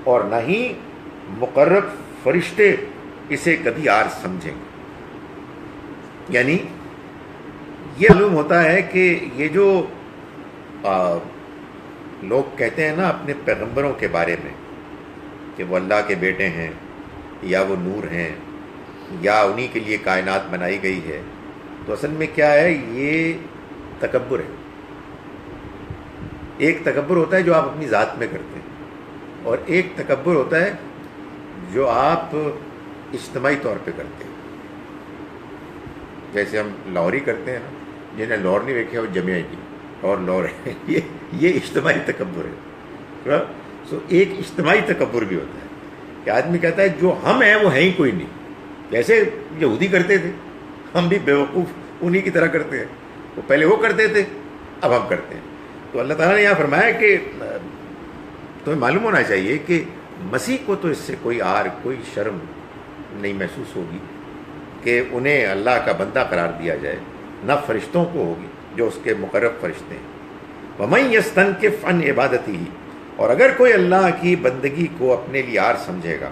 اور نہ ہی مقرب فرشتے اسے کبھی عار سمجھیں گے۔ یعنی یہ معلوم ہوتا ہے کہ یہ جو لوگ کہتے ہیں نا اپنے پیغمبروں کے بارے میں کہ وہ اللہ کے بیٹے ہیں، یا وہ نور ہیں، یا انہی کے لیے کائنات بنائی گئی ہے، تو اصل میں کیا ہے؟ یہ تکبر ہے۔ ایک تکبر ہوتا ہے جو آپ اپنی ذات میں کرتے ہیں، اور ایک تکبر ہوتا ہے جو آپ اجتماعی طور پہ کرتے ہیں۔ جیسے ہم لاہوری کرتے ہیں نا، جنہیں لاہور نہیں دیکھا وہ جمعہ کی اور لاہور ہے، یہ اجتماعی تکبر ہے۔ سو ایک اجتماعی تکبر بھی ہوتا ہے کہ آدمی کہتا ہے جو ہم ہیں وہ ہیں ہی کوئی نہیں، جیسے یہودی کرتے تھے، ہم بھی بیوقوف انہی کی طرح کرتے ہیں، وہ پہلے وہ کرتے تھے، اب ہم کرتے ہیں۔ تو اللہ تعالیٰ نے یہاں فرمایا کہ تمہیں معلوم ہونا چاہیے کہ مسیح کو تو اس سے کوئی عار، کوئی شرم نہیں محسوس ہوگی کہ انہیں اللہ کا بندہ قرار دیا جائے، نہ فرشتوں کو ہوگی جو اس کے مقرب فرشتے ہیں۔ وَمَن يَسْتَنْكِفْ عَنْ عِبَادَتِهِ، اور اگر کوئی اللہ کی بندگی کو اپنے لیے عار سمجھے گا،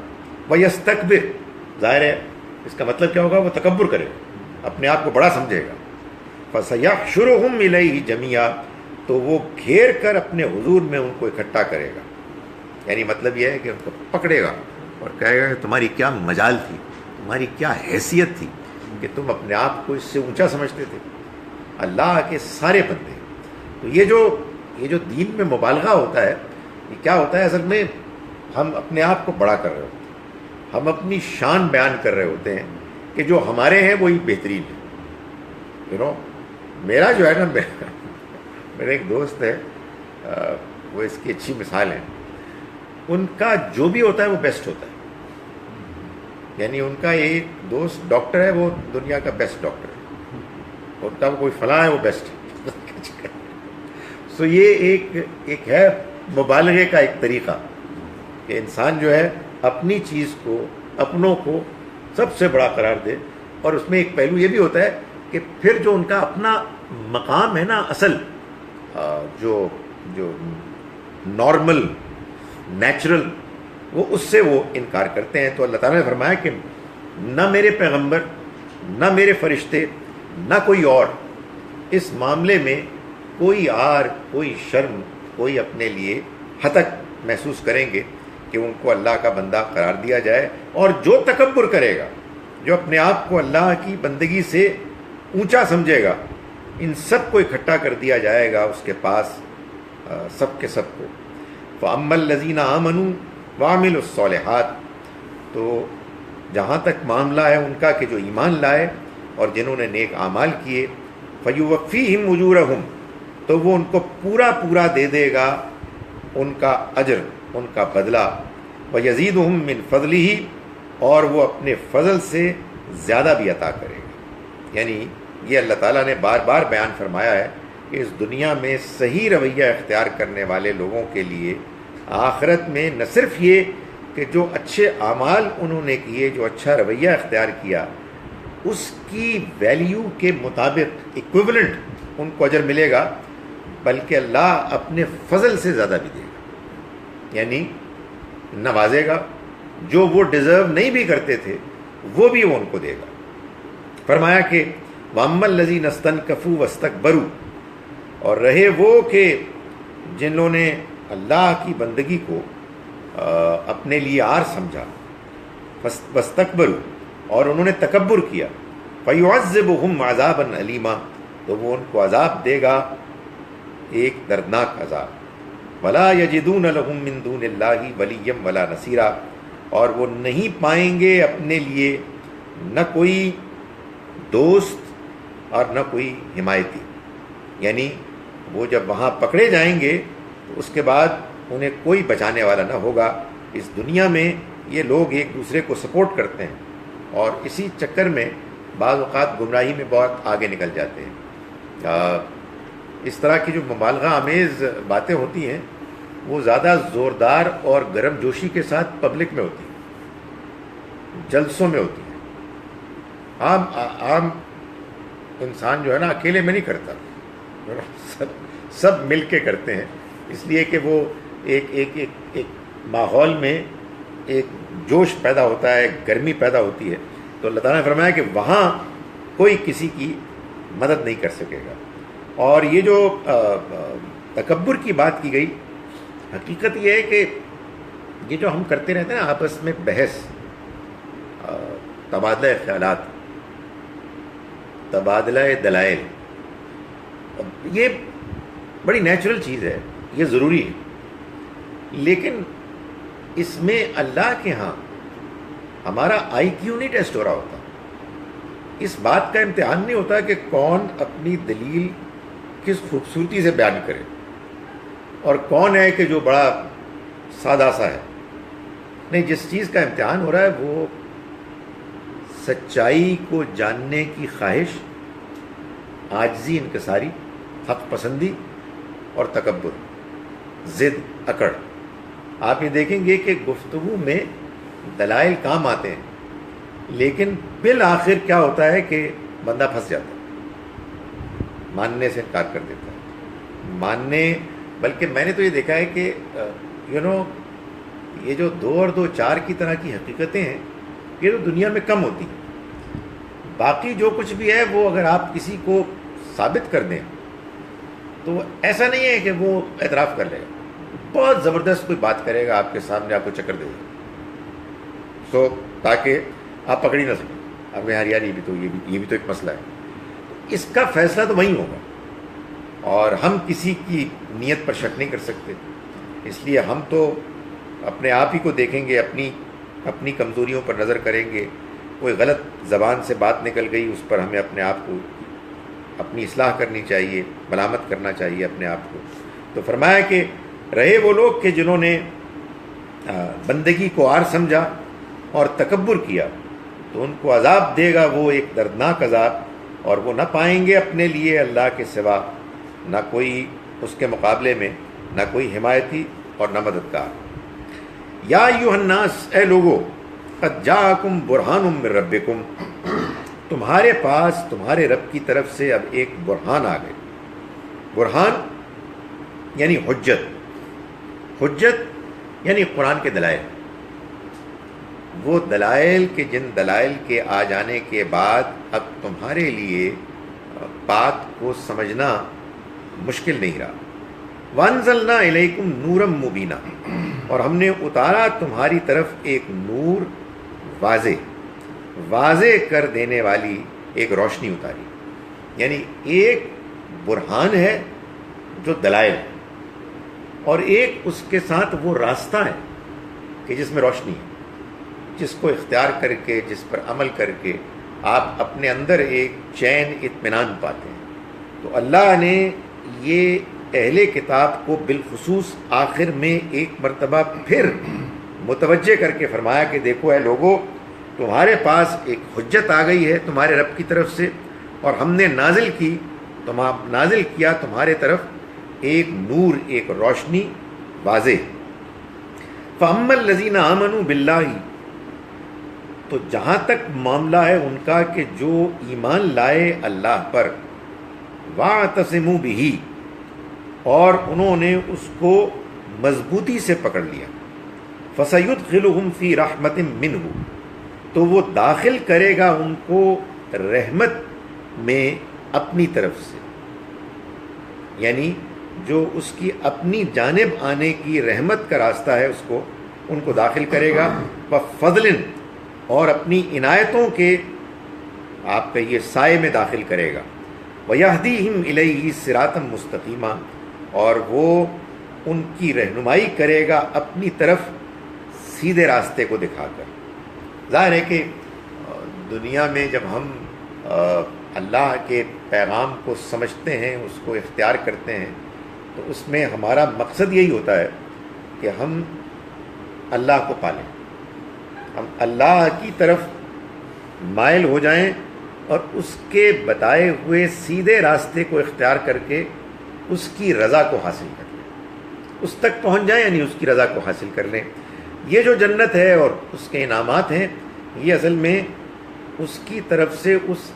وَيَسْتَكْبِرْ، ظاہر ہے اس کا مطلب کیا ہوگا؟ وہ تکبر کرے، اپنے آپ کو بڑا سمجھے گا۔ فَسَيَحْشُرُهُمْ إِلَيْهِ جَمِيعًا، تو وہ گھیر کر اپنے حضور میں ان کو اکٹھا کرے گا۔ یعنی مطلب یہ ہے کہ ان کو پکڑے گا اور کہے گا کہ تمہاری کیا مجال تھی، تمہاری کیا حیثیت تھی کہ تم اپنے آپ کو اس سے اونچا سمجھتے تھے، اللہ کے سارے بندے۔ تو یہ جو دین میں مبالغہ ہوتا ہے، یہ کیا ہوتا ہے؟ اصل میں ہم اپنے آپ کو بڑا کر رہے ہوتے ہیں، ہم اپنی شان بیان کر رہے ہوتے ہیں کہ جو ہمارے ہیں وہی بہترین ہے۔ میرا جو ہے نا، میرا ایک دوست ہے، وہ اس کی اچھی مثال ہے، ان کا جو بھی ہوتا ہے وہ بیسٹ ہوتا ہے۔ یعنی ان کا ایک دوست ڈاکٹر ہے، وہ دنیا کا بیسٹ ڈاکٹر ہے، ان کا کوئی فلاں ہے وہ بیسٹ ہے۔ سو یہ ایک ہے مبالغے کا ایک طریقہ کہ انسان جو ہے اپنی چیز کو، اپنوں کو سب سے بڑا قرار دے۔ اور اس میں ایک پہلو یہ بھی ہوتا ہے کہ پھر جو ان کا اپنا مقام ہے نا، اصل جو نارمل، نیچرل، وہ اس سے وہ انکار کرتے ہیں۔ تو اللہ تعالیٰ نے فرمایا کہ نہ میرے پیغمبر، نہ میرے فرشتے، نہ کوئی اور اس معاملے میں کوئی عار، کوئی شرم، کوئی اپنے لیے حتک محسوس کریں گے کہ ان کو اللہ کا بندہ قرار دیا جائے۔ اور جو تکبر کرے گا، جو اپنے آپ کو اللہ کی بندگی سے اونچا سمجھے گا، ان سب کو اکٹھا کر دیا جائے گا اس کے پاس سب کے سب کو. فَأَمَّا الَّذِينَ آمَنُوا وَعَمِلُوا الصَّالِحَاتِ، تو جہاں تک معاملہ ہے ان کا کہ جو ایمان لائے اور جنہوں نے نیک اعمال کیے، فَيُوَفِّيهِمْ أُجُورَهُمْ، تو وہ ان کو پورا پورا دے دے گا ان کا اجر، ان کا بدلہ. وَيَزِيدُهُمْ مِنْ فَضْلِهِ، اور وہ اپنے فضل سے زیادہ بھی عطا کرے گا. یعنی یہ اللہ تعالیٰ نے بار بار بیان فرمایا ہے کہ اس دنیا میں صحیح رویہ اختیار کرنے والے لوگوں کے لیے آخرت میں نہ صرف یہ کہ جو اچھے اعمال انہوں نے کیے، جو اچھا رویہ اختیار کیا، اس کی ویلیو کے مطابق ایکویولنٹ ان کو اجر ملے گا، بلکہ اللہ اپنے فضل سے زیادہ بھی دے گا، یعنی نوازے گا. جو وہ ڈیزرو نہیں بھی کرتے تھے وہ بھی وہ ان کو دے گا. فرمایا کہ وَأَمَّا الَّذِينَ اسْتَنكَفُوا وَاسْتَكْبَرُوا، اور رہے وہ کہ جنہوں نے اللہ کی بندگی کو اپنے لیے آر سمجھا، وَاسْتَكْبَرُوا، اور انہوں نے تکبر کیا، فَيُعَذِّبُهُمْ عَذَابًا أَلِيمًا، تو وہ ان کو عذاب دے گا ایک دردناک عذاب. وَلَا يَجِدُونَ لَهُم مِّن دُونِ اللَّهِ وَلِيًّا وَلَا نَصِيرًا، اور وہ نہیں پائیں گے اپنے لیے نہ کوئی دوست اور نہ کوئی حمایتی. یعنی وہ جب وہاں پکڑے جائیں گے تو اس کے بعد انہیں کوئی بچانے والا نہ ہوگا. اس دنیا میں یہ لوگ ایک دوسرے کو سپورٹ کرتے ہیں اور اسی چکر میں بعض اوقات گمراہی میں بہت آگے نکل جاتے ہیں. اس طرح کی جو مبالغہ آمیز باتیں ہوتی ہیں وہ زیادہ زوردار اور گرم جوشی کے ساتھ پبلک میں ہوتی ہیں، جلسوں میں ہوتی ہیں. عام انسان جو ہے نا اکیلے میں نہیں کرتا، سب مل کے کرتے ہیں، اس لیے کہ وہ ایک ماحول میں ایک جوش پیدا ہوتا ہے، ایک گرمی پیدا ہوتی ہے. تو اللہ تعالیٰ نے فرمایا کہ وہاں کوئی کسی کی مدد نہیں کر سکے گا. اور یہ جو تکبر کی بات کی گئی، حقیقت یہ ہے کہ یہ جو ہم کرتے رہتے ہیں نا آپس میں بحث، تبادلہ خیالات، تبادلہ دلائل، یہ بڑی نیچرل چیز ہے، یہ ضروری ہے. لیکن اس میں اللہ کے ہاں ہمارا آئی کیو نہیں ٹیسٹ ہو رہا ہوتا. اس بات کا امتحان نہیں ہوتا کہ کون اپنی دلیل کس خوبصورتی سے بیان کرے اور کون ہے کہ جو بڑا سادہ سا ہے. نہیں، جس چیز کا امتحان ہو رہا ہے وہ سچائی کو جاننے کی خواہش، عاجزی، انکساری، حق پسندی اور تکبر، ضد، اکڑ. آپ یہ دیکھیں گے کہ گفتگو میں دلائل کام آتے ہیں لیکن بالآخر کیا ہوتا ہے کہ بندہ پھنس جاتا ہے، ماننے سے انکار کر دیتا ہے. بلکہ میں نے تو یہ دیکھا ہے کہ یہ جو 2 اور 2 4 کی طرح کی حقیقتیں ہیں یہ تو دنیا میں کم ہوتی ہیں. باقی جو کچھ بھی ہے وہ اگر آپ کسی کو ثابت کر دیں تو ایسا نہیں ہے کہ وہ اعتراف کر لے گا، بہت زبردست کوئی بات کرے گا آپ کے سامنے، آپ کو چکر دے گا تاکہ آپ پکڑ ہی نہ سکیں. آپ یار یہ بھی تو ایک مسئلہ ہے. اس کا فیصلہ تو وہیں ہوگا اور ہم کسی کی نیت پر شک نہیں کر سکتے. اس لیے ہم تو اپنے آپ ہی کو دیکھیں گے، اپنی کمزوریوں پر نظر کریں گے. کوئی غلط زبان سے بات نکل گئی اس پر ہمیں اپنے آپ کو اپنی اصلاح کرنی چاہیے، ملامت کرنا چاہیے اپنے آپ کو. تو فرمایا کہ رہے وہ لوگ کہ جنہوں نے بندگی کو آر سمجھا اور تکبر کیا تو ان کو عذاب دے گا وہ ایک دردناک عذاب، اور وہ نہ پائیں گے اپنے لیے اللہ کے سوا نہ کوئی اس کے مقابلے میں نہ کوئی حمایتی اور نہ مددگار. یا ایھا الناس، اے لوگو، قد جاءکم برہان من ربکم، تمہارے پاس تمہارے رب کی طرف سے اب ایک برہان آ گئے. برہان یعنی حجت یعنی قرآن کے دلائل. وہ دلائل کہ جن دلائل کے آ جانے کے بعد اب تمہارے لیے بات کو سمجھنا مشکل نہیں رہا. وَأَنزَلْنَا إِلَيْكُمْ نُورًا مُبِينًا، اور ہم نے اتارا تمہاری طرف ایک نور واضح کر دینے والی ایک روشنی اتاری. یعنی ایک برہان ہے جو دلائل، اور ایک اس کے ساتھ وہ راستہ ہے کہ جس میں روشنی ہے، جس کو اختیار کر کے، جس پر عمل کر کے آپ اپنے اندر ایک چین اطمینان پاتے ہیں۔ تو اللہ نے یہ اہل کتاب کو بالخصوص آخر میں ایک مرتبہ پھر متوجہ کر کے فرمایا کہ دیکھو اے لوگو، تمہارے پاس ایک حجت آ گئی ہے تمہارے رب کی طرف سے، اور ہم نے نازل کیا تمہارے طرف ایک نور، ایک روشنی واضح۔ فَأَمَّا الَّذِينَ آمَنُوا بِاللَّهِ، تو جہاں تک معاملہ ہے ان کا کہ جو ایمان لائے اللہ پر، وَاعْتَصِمُوا بِهِ، اور انہوں نے اس کو مضبوطی سے پکڑ لیا، فَسَيُدْخِلُهُمْ فِي رَحْمَةٍ مِّنْهُ، تو وہ داخل کرے گا ان کو رحمت میں اپنی طرف سے، یعنی جو اس کی اپنی جانب آنے کی رحمت کا راستہ ہے اس کو ان کو داخل کرے گا، وَفَضْلٍ، اور اپنی عنایتوں کے آپ کہیے سائے میں داخل کرے گا، وَيَهْدِيهِمْ إِلَيْهِ صِرَاطًا مُسْتَقِيمًا، اور وہ ان کی رہنمائی کرے گا اپنی طرف سیدھے راستے کو دکھا کر۔ ظاہر ہے کہ دنیا میں جب ہم اللہ کے پیغام کو سمجھتے ہیں، اس کو اختیار کرتے ہیں، تو اس میں ہمارا مقصد یہی ہوتا ہے کہ ہم اللہ کو پالیں، ہم اللہ کی طرف مائل ہو جائیں اور اس کے بتائے ہوئے سیدھے راستے کو اختیار کر کے اس کی رضا کو حاصل کر لیں، اس تک پہنچ جائیں، یعنی اس کی رضا کو حاصل کر لیں۔ یہ جو جنت ہے اور اس کے انعامات ہیں، یہ اصل میں اس کی طرف سے اس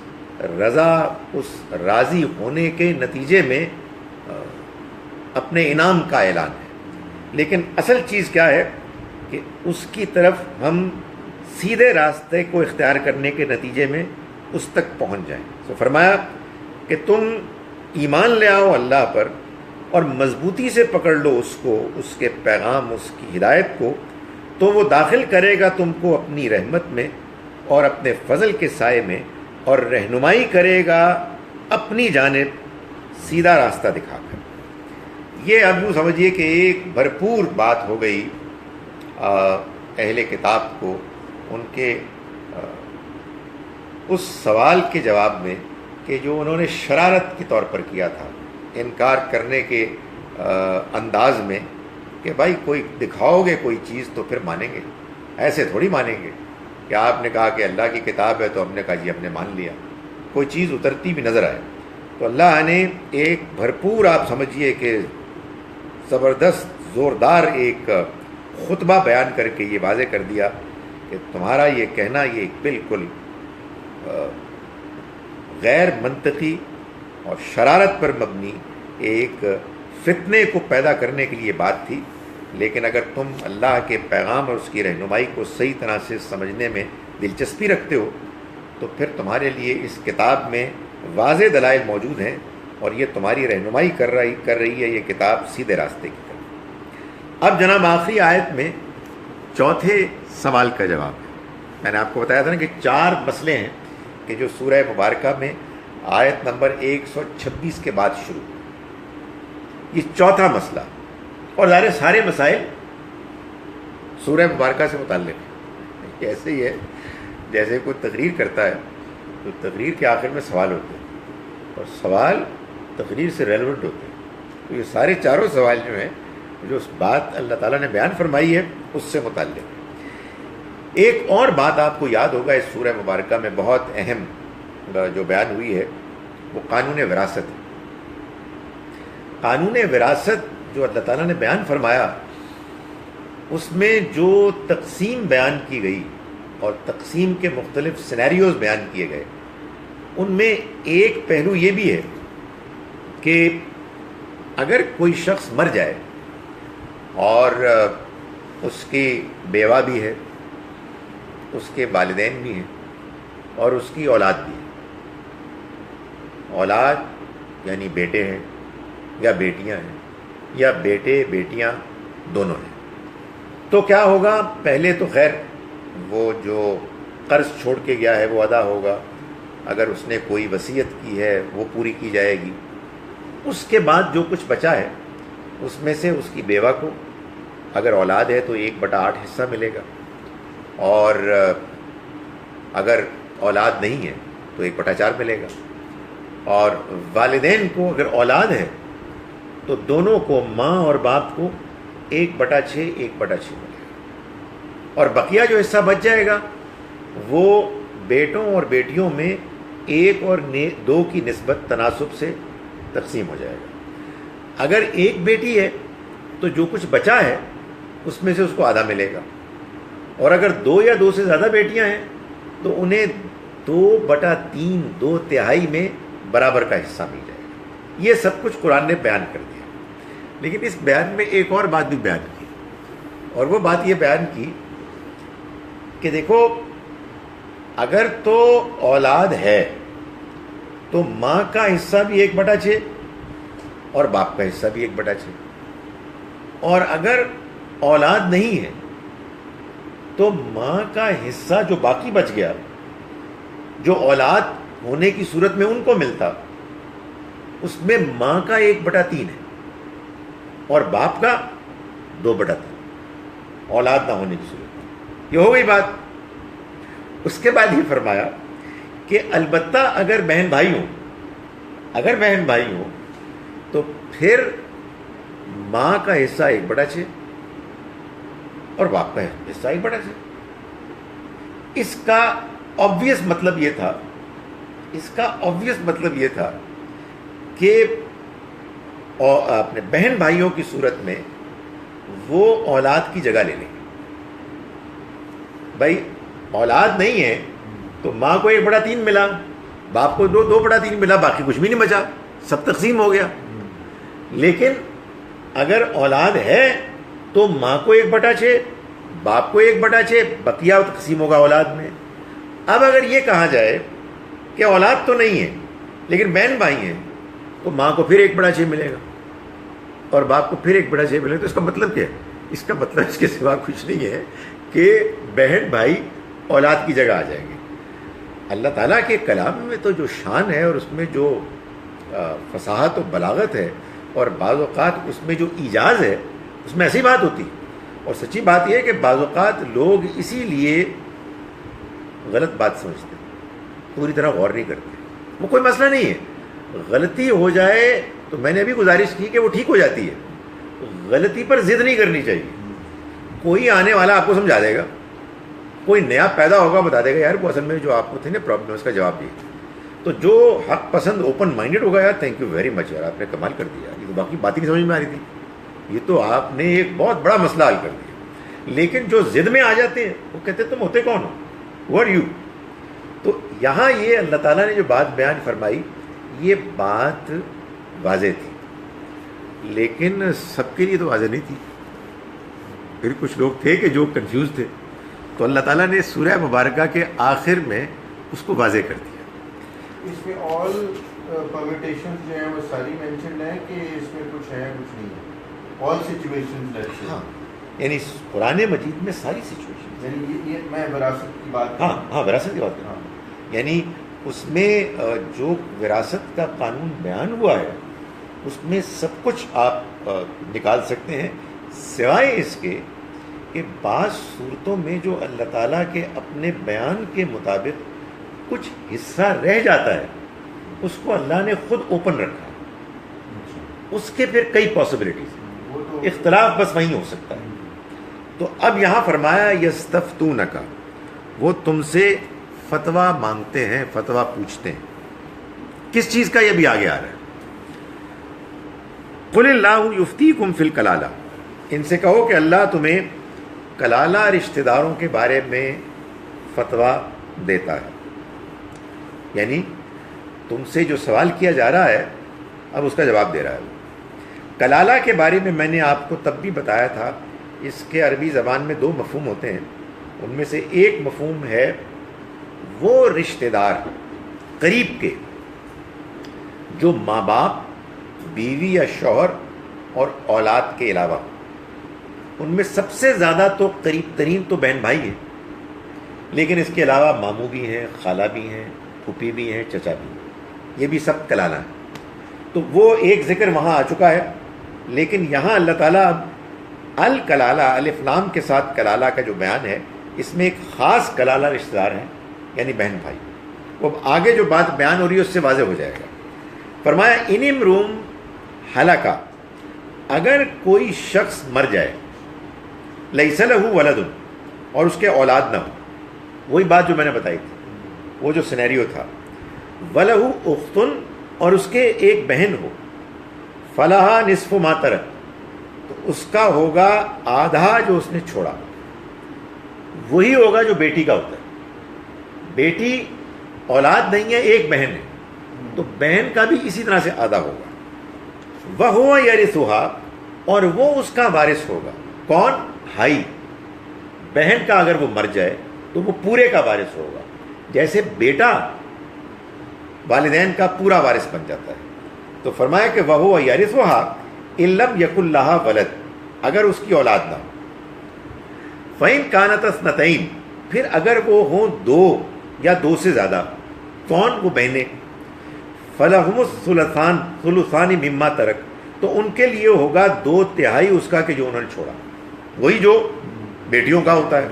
رضا، اس راضی ہونے کے نتیجے میں اپنے انعام کا اعلان ہے۔ لیکن اصل چیز کیا ہے کہ اس کی طرف ہم سیدھے راستے کو اختیار کرنے کے نتیجے میں اس تک پہنچ جائیں۔ تو فرمایا کہ تم ایمان لے آؤ اللہ پر اور مضبوطی سے پکڑ لو اس کو، اس کے پیغام، اس کی ہدایت کو، تو وہ داخل کرے گا تم کو اپنی رحمت میں اور اپنے فضل کے سائے میں، اور رہنمائی کرے گا اپنی جانب سیدھا راستہ دکھا کر۔ یہ اب یوں سمجھیے کہ ایک بھرپور بات ہو گئی اہل کتاب کو ان کے اس سوال کے جواب میں کہ جو انہوں نے شرارت کے طور پر کیا تھا، انکار کرنے کے انداز میں کہ بھائی کوئی دکھاؤ گے کوئی چیز تو پھر مانیں گے، ایسے تھوڑی مانیں گے کہ آپ نے کہا کہ اللہ کی کتاب ہے تو ہم نے کہا جی ہم نے مان لیا، کوئی چیز اترتی بھی نظر آئے۔ تو اللہ نے ایک بھرپور آپ سمجھیے کہ زبردست زوردار ایک خطبہ بیان کر کے یہ واضح کر دیا کہ تمہارا یہ کہنا یہ بالکل غیر منطقی اور شرارت پر مبنی ایک فتنے کو پیدا کرنے کے لیے بات تھی، لیکن اگر تم اللہ کے پیغام اور اس کی رہنمائی کو صحیح طرح سے سمجھنے میں دلچسپی رکھتے ہو تو پھر تمہارے لیے اس کتاب میں واضح دلائل موجود ہیں، اور یہ تمہاری رہنمائی کر رہی ہے یہ کتاب سیدھے راستے کی طرف۔ اب جناب آخری آیت میں چوتھے سوال کا جواب ہے۔ میں نے آپ کو بتایا تھا نا کہ 4 مسئلے ہیں کہ جو سورہ مبارکہ میں آیت نمبر 126 کے بعد شروع، یہ چوتھا مسئلہ، اور ظاہر سارے مسائل سورہ مبارکہ سے متعلق ہے۔ ایسے ہی ہے جیسے کوئی تقریر کرتا ہے تو تقریر کے آخر میں سوال ہوتے ہیں اور سوال تقریر سے ریلیونٹ ہوتے ہیں، تو یہ سارے چاروں سوال جو ہیں جو اس بات اللہ تعالیٰ نے بیان فرمائی ہے اس سے متعلق ہے۔ ایک اور بات آپ کو یاد ہوگا اس سورہ مبارکہ میں بہت اہم جو بیان ہوئی ہے وہ قانون وراثت ہے۔ قانون وراثت جو اللہ تعالیٰ نے بیان فرمایا اس میں جو تقسیم بیان کی گئی اور تقسیم کے مختلف سینیریوز بیان کیے گئے، ان میں ایک پہلو یہ بھی ہے کہ اگر کوئی شخص مر جائے اور اس کی بیوہ بھی ہے، اس کے والدین بھی ہیں اور اس کی اولاد بھی ہے، اولاد یعنی بیٹے ہیں یا بیٹیاں ہیں یا بیٹے بیٹیاں دونوں ہیں، تو کیا ہوگا؟ پہلے تو خیر وہ جو قرض چھوڑ کے گیا ہے وہ ادا ہوگا، اگر اس نے کوئی وصیت کی ہے وہ پوری کی جائے گی، اس کے بعد جو کچھ بچا ہے اس میں سے اس کی بیوہ کو اگر اولاد ہے تو 1/8 حصہ ملے گا، اور اگر اولاد نہیں ہے تو 1/4 ملے گا، اور والدین کو اگر اولاد ہے تو دونوں کو، ماں اور باپ کو 1/6 1/6 ملے گا، اور بقیہ جو حصہ بچ جائے گا وہ بیٹوں اور بیٹیوں میں 1 اور 2 کی نسبت تناسب سے تقسیم ہو جائے گا۔ اگر ایک بیٹی ہے تو جو کچھ بچا ہے اس میں سے اس کو آدھا ملے گا، اور اگر 2 یا 2 سے زیادہ بیٹیاں ہیں تو انہیں 2/3 2/3 میں برابر کا حصہ مل جائے گا۔ یہ سب کچھ قرآن نے بیان کر دیا، لیکن اس بیان میں ایک اور بات بھی بیان کی، اور وہ بات یہ بیان کی کہ دیکھو، اگر تو اولاد ہے تو ماں کا حصہ بھی 1/6 اور باپ کا حصہ بھی 1/6، اور اگر اولاد نہیں ہے تو ماں کا حصہ جو باقی بچ گیا، جو اولاد ہونے کی صورت میں ان کو ملتا، اس میں ماں کا 1/3 ہے اور باپ کا 2/3 اولاد نہ ہونے کی صورت میں۔ یہ ہو گئی بات۔ اس کے بعد یہ فرمایا کہ البتہ اگر بہن بھائی ہوں تو پھر ماں کا حصہ 1/6 اور باپ کا حصہ 1/6۔ اس کا obvious مطلب یہ تھا کہ اپنے بہن بھائیوں کی صورت میں وہ اولاد کی جگہ لے لیں۔ بھائی اولاد نہیں ہے تو ماں کو 1/3 ملا، باپ کو 2/3 ملا، باقی کچھ بھی نہیں بچا، سب تقسیم ہو گیا۔ لیکن اگر اولاد ہے تو ماں کو 1/6 باپ کو 1/6، بقیہ تقسیم ہوگا اولاد میں۔ اب اگر یہ کہا جائے کہ اولاد تو نہیں ہے لیکن بہن بھائی ہیں تو ماں کو پھر 1/6 ملے گا اور باپ کو پھر 1/6 ملے گا، تو اس کا مطلب کیا ہے؟ اس کا مطلب اس کے سوا کچھ نہیں ہے کہ بہن بھائی اولاد کی جگہ آ جائیں گے۔ اللہ تعالیٰ کے کلام میں تو جو شان ہے اور اس میں جو فصاحت و بلاغت ہے، اور بعض اوقات اس میں جو ایجاز ہے، اس میں ایسی بات ہوتی ہے۔ اور سچی بات یہ ہے کہ بعض اوقات لوگ اسی لیے غلط بات سمجھتے ہیں، پوری طرح غور نہیں کرتے۔ وہ کوئی مسئلہ نہیں ہے، غلطی ہو جائے تو میں نے ابھی گزارش کی کہ وہ ٹھیک ہو جاتی ہے، غلطی پر ضد نہیں کرنی چاہیے۔ کوئی آنے والا آپ کو سمجھا دے گا، کوئی نیا پیدا ہوگا بتا دے گا یار وہ اصل میں جو آپ کو تھی نا پرابلم، اس کا جواب دیا۔ تو جو حق پسند اوپن مائنڈیڈ ہوگا، یار تھینک یو ویری مچ، یار آپ نے کمال کر دیا، یہ تو باقی بات ہی نہیں سمجھ میں آ رہی تھی، یہ تو آپ نے ایک بہت بڑا مسئلہ حل کر دیا۔ لیکن جو ضد میں آ جاتے ہیں وہ کہتے ہیں تم ہوتے کون ہو، ہو آر یو؟ تو یہاں یہ اللہ تعالیٰ نے جو بات بیان فرمائی، یہ بات واضح تھی، لیکن سب کے لیے تو واضح نہیں تھی۔ پھر کچھ لوگ تھے کہ جو کنفیوز تھے، تو اللہ تعالیٰ نے سورہ مبارکہ کے آخر میں اس کو واضح کر دیا۔ اس میں آل پرمیٹیشنز جو ہیں وہ ساری مینشنڈ ہیں کہ اس میں کچھ ہے کچھ نہیں ہے، آل سچویشنز؟ ہاں، یعنی قرآن مجید میں ساری سچویشن، یعنی یہ میں وراثت کی بات، ہاں وراثت کی بات، یعنی اس میں جو وراثت کا قانون بیان ہوا ہے اس میں سب کچھ آپ نکال سکتے ہیں، سوائے اس کے کہ بعض صورتوں میں جو اللہ تعالیٰ کے اپنے بیان کے مطابق کچھ حصہ رہ جاتا ہے، اس کو اللہ نے خود اوپن رکھا ہے، اس کے پھر کئی پاسبلٹیز، اختلاف بس وہیں ہو سکتا ہے۔ تو اب یہاں فرمایا یستفتونک، وہ تم سے فتویٰ مانگتے ہیں، فتویٰ پوچھتے ہیں، کس چیز کا؟ یہ بھی آگے آ رہا ہے۔ قل اللہ یفتیکم فی الکلالہ، ان سے کہو کہ اللہ تمہیں کلالہ رشتہ داروں کے بارے میں فتویٰ دیتا ہے، یعنی تم سے جو سوال کیا جا رہا ہے اب اس کا جواب دے رہا ہے۔ کلالہ کے بارے میں میں نے آپ کو تب بھی بتایا تھا، اس کے عربی زبان میں 2 مفہوم ہوتے ہیں، ان میں سے ایک مفہوم ہے وہ رشتہ دار قریب کے جو ماں باپ، بیوی یا شوہر اور اولاد کے علاوہ، ان میں سب سے زیادہ تو قریب ترین تو بہن بھائی ہیں، لیکن اس کے علاوہ ماموں بھی ہیں، خالہ بھی ہیں، پھوپھی بھی ہیں، چچا بھی ہیں، یہ بھی سب کلالہ ہیں۔ تو وہ ایک ذکر وہاں آ چکا ہے لیکن یہاں اللہ تعالیٰ الکلالہ الف لام کے ساتھ کلالہ کا جو بیان ہے، اس میں ایک خاص کلالہ رشتہ دار ہیں، یعنی بہن بھائی. وہ آگے جو بات بیان ہو رہی ہے اس سے واضح ہو جائے گا. فرمایا ان امروم ہلاکا، اگر کوئی شخص مر جائے، لیس لہ ولد، اور اس کے اولاد نہ ہو، وہی بات جو میں نے بتائی تھی، وہ جو سینیریو تھا، ولہ اختن، اور اس کے ایک بہن ہو، فلہا نصف ما ترک، تو اس کا ہوگا آدھا جو اس نے چھوڑا، وہی ہوگا جو بیٹی کا ہوتا ہے. بیٹی اولاد نہیں ہے، ایک بہن ہے، تو بہن کا بھی اسی طرح سے آدھا ہوگا. وَهُوَ يَرِثُهَا، اور وہ اس کا وارث ہوگا. کون؟ بھائی. بہن کا اگر وہ مر جائے تو وہ پورے کا وارث ہوگا، جیسے بیٹا والدین کا پورا وارث بن جاتا ہے. تو فرمایا کہ وَهُوَ يَرِثُهَا إِن لَّمْ يَكُن لَّهَا وَلَدٌ، اگر اس کی اولاد نہ ہو. فَإِن كَانَتَا اثْنَتَيْنِ، پھر اگر وہ ہوں دو یا دو سے زیادہ. کون؟ وہ بہنیں. فَلَهُمُ الثُّلُثَانِ مِمَّا تَرَكَ، تو ان کے لیے ہوگا 2/3 اس کا کہ جو انہوں نے چھوڑا، وہی جو بیٹیوں کا ہوتا ہے.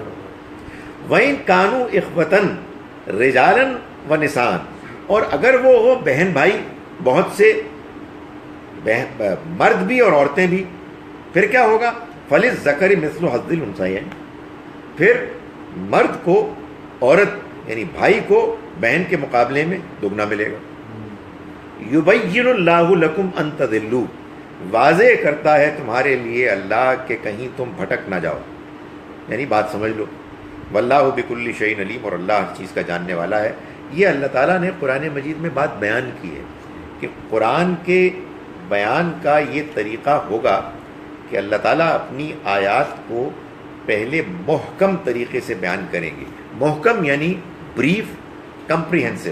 وَإِن كَانُوا إِخْوَةً رِجَالًا وَنِسَاءً، اور اگر وہ ہو بہن بھائی بہت سے، مرد بھی اور عورتیں بھی، پھر کیا ہوگا؟ فَلِلذَّكَرِ مِثْلُ حَظِّ الْأُنثَيَيْنِ، پھر مرد کو، عورت یعنی بھائی کو بہن کے مقابلے میں دگنا ملے گا. یبین اللہ لکم ان تضلوا، واضح کرتا ہے تمہارے لیے اللہ کہ کہیں تم بھٹک نہ جاؤ، یعنی بات سمجھ لو. واللہ بکل شیء علیم، اور اللہ ہر چیز کا جاننے والا ہے. یہ اللہ تعالیٰ نے قرآن مجید میں بات بیان کی ہے کہ قرآن کے بیان کا یہ طریقہ ہوگا کہ اللہ تعالیٰ اپنی آیات کو پہلے محکم طریقے سے بیان کریں گے. محکم یعنی بریف، کمپریہنسو،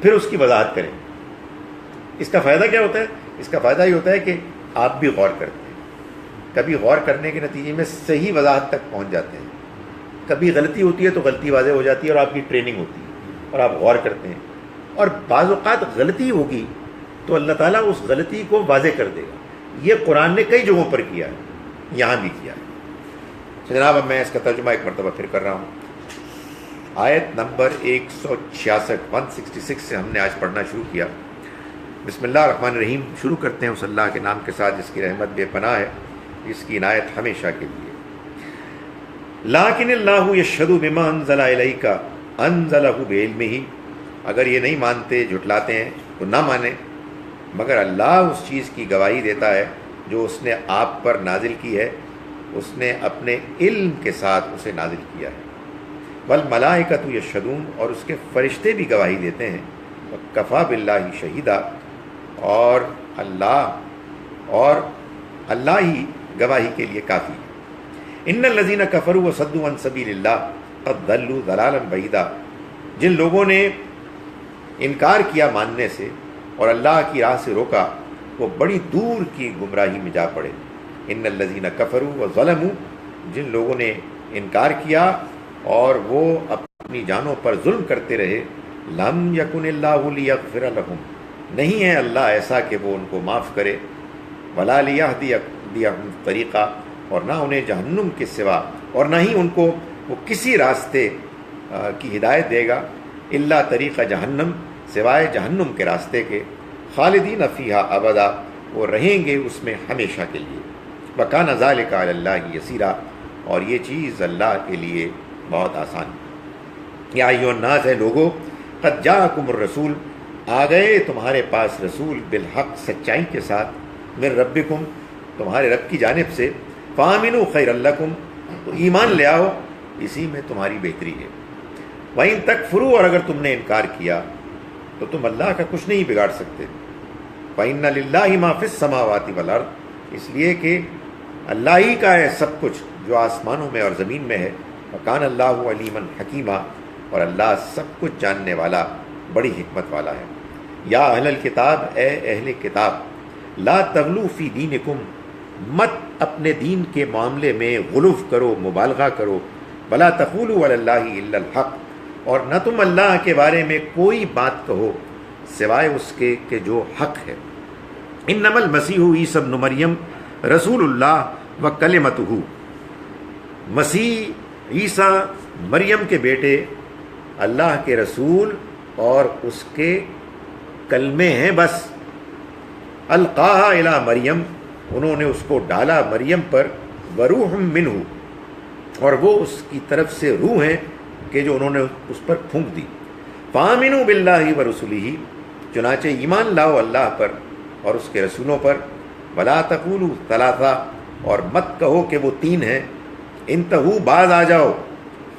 پھر اس کی وضاحت کریں. اس کا فائدہ کیا ہوتا ہے؟ اس کا فائدہ یہ ہوتا ہے کہ آپ بھی غور کرتے ہیں، کبھی غور کرنے کے نتیجے میں صحیح وضاحت تک پہنچ جاتے ہیں، کبھی غلطی ہوتی ہے تو غلطی واضح ہو جاتی ہے اور آپ کی ٹریننگ ہوتی ہے اور آپ غور کرتے ہیں. اور بعض اوقات غلطی ہوگی تو اللہ تعالیٰ اس غلطی کو واضح کر دے گا. یہ قرآن نے کئی جگہوں پر کیا ہے، یہاں بھی کیا ہے. جناب اب میں اس کا ترجمہ ایک مرتبہ پھر کر رہا ہوں. آیت نمبر 166 سے ہم نے آج پڑھنا شروع کیا. بسم اللہ الرحمن الرحیم. شروع کرتے ہیں اس اللہ کے نام کے ساتھ جس کی رحمت بے پناہ ہے، جس کی عنایت ہمیشہ کے لیے. لیکن اللہ یشہد بما انزل الیک انزلہ بعلمہ، اگر یہ نہیں مانتے، جھٹلاتے ہیں تو نہ مانیں، مگر اللہ اس چیز کی گواہی دیتا ہے جو اس نے آپ پر نازل کی ہے، اس نے اپنے علم کے ساتھ اسے نازل کیا ہے. والملائکۃ یشہدون، اور اس کے فرشتے بھی گواہی دیتے ہیں. وکفیٰ باللہ شہیدا، اور اللہ ہی گواہی کے لیے کافی ہے. ان الذین کفروا وصدوا عن سبیل اللہ قد ضلوا ضلالا بعیدا، جن لوگوں نے انکار کیا ماننے سے اور اللہ کی راہ سے روکا، وہ بڑی دور کی گمراہی میں جا پڑے. ان الذین کفروا وظلموا، جن لوگوں نے انکار کیا اور وہ اپنی جانوں پر ظلم کرتے رہے. لم یکن اللہ لیغفر لہم، نہیں ہے اللہ ایسا کہ وہ ان کو معاف کرے. ولا لیہدیہم طریقہ، اور نہ انہیں جہنم کے سوا، اور نہ ہی ان کو وہ کسی راستے کی ہدایت دے گا. الا طریقہ جہنم، سوائے جہنم کے راستے کے. خالدین فیہا ابدا، وہ رہیں گے اس میں ہمیشہ کے لیے. وکان ذلک علی اللہ یسیرا، اور یہ چیز اللہ کے لیے بہت آسان. یا ایھا الناس، ہے لوگو، قد جاءکم الرسول، آ گئے تمہارے پاس رسول، بالحق، سچائی کے ساتھ، من ربکم، تمہارے رب کی جانب سے. فآمنوا خیر لکم، تو ایمان لے آؤ، اسی میں تمہاری بہتری ہے. وَإِن تکفروا، اور اگر تم نے انکار کیا تو تم اللہ کا کچھ نہیں بگاڑ سکتے. فإن للہ ما فی السماوات والارض، اس لیے کہ اللہ ہی کا ہے سب کچھ جو آسمانوں میں اور زمین میں ہے. وکان اللہ علیما حکیما، اور اللہ سب کچھ جاننے والا، بڑی حکمت والا ہے. یا اہل الکتاب، اے اہل کتاب، لا تغلو فی دینکم، مت اپنے دین کے معاملے میں غلو کرو، مبالغہ کرو. ولا تقولوا علی اللہ الا الحق، اور نہ تم اللہ کے بارے میں کوئی بات کہو سوائے اس کے کہ جو حق ہے. انما المسیح عیسی ابن مریم رسول اللہ و کلمتہ، مسیح عیسیٰ مریم کے بیٹے اللہ کے رسول اور اس کے کلمے ہیں بس. القاہا الی مریم، انہوں نے اس کو ڈالا مریم پر، وروح منہ، اور وہ اس کی طرف سے روح ہیں کہ جو انہوں نے اس پر پھونک دی. فآمنوا باللہ ورسلہ، چنانچہ ایمان لاؤ اللہ پر اور اس کے رسولوں پر. ولا تقولوا ثلاثہ، اور مت کہو کہ وہ تین ہیں. انتہوا، باز آ جاؤ.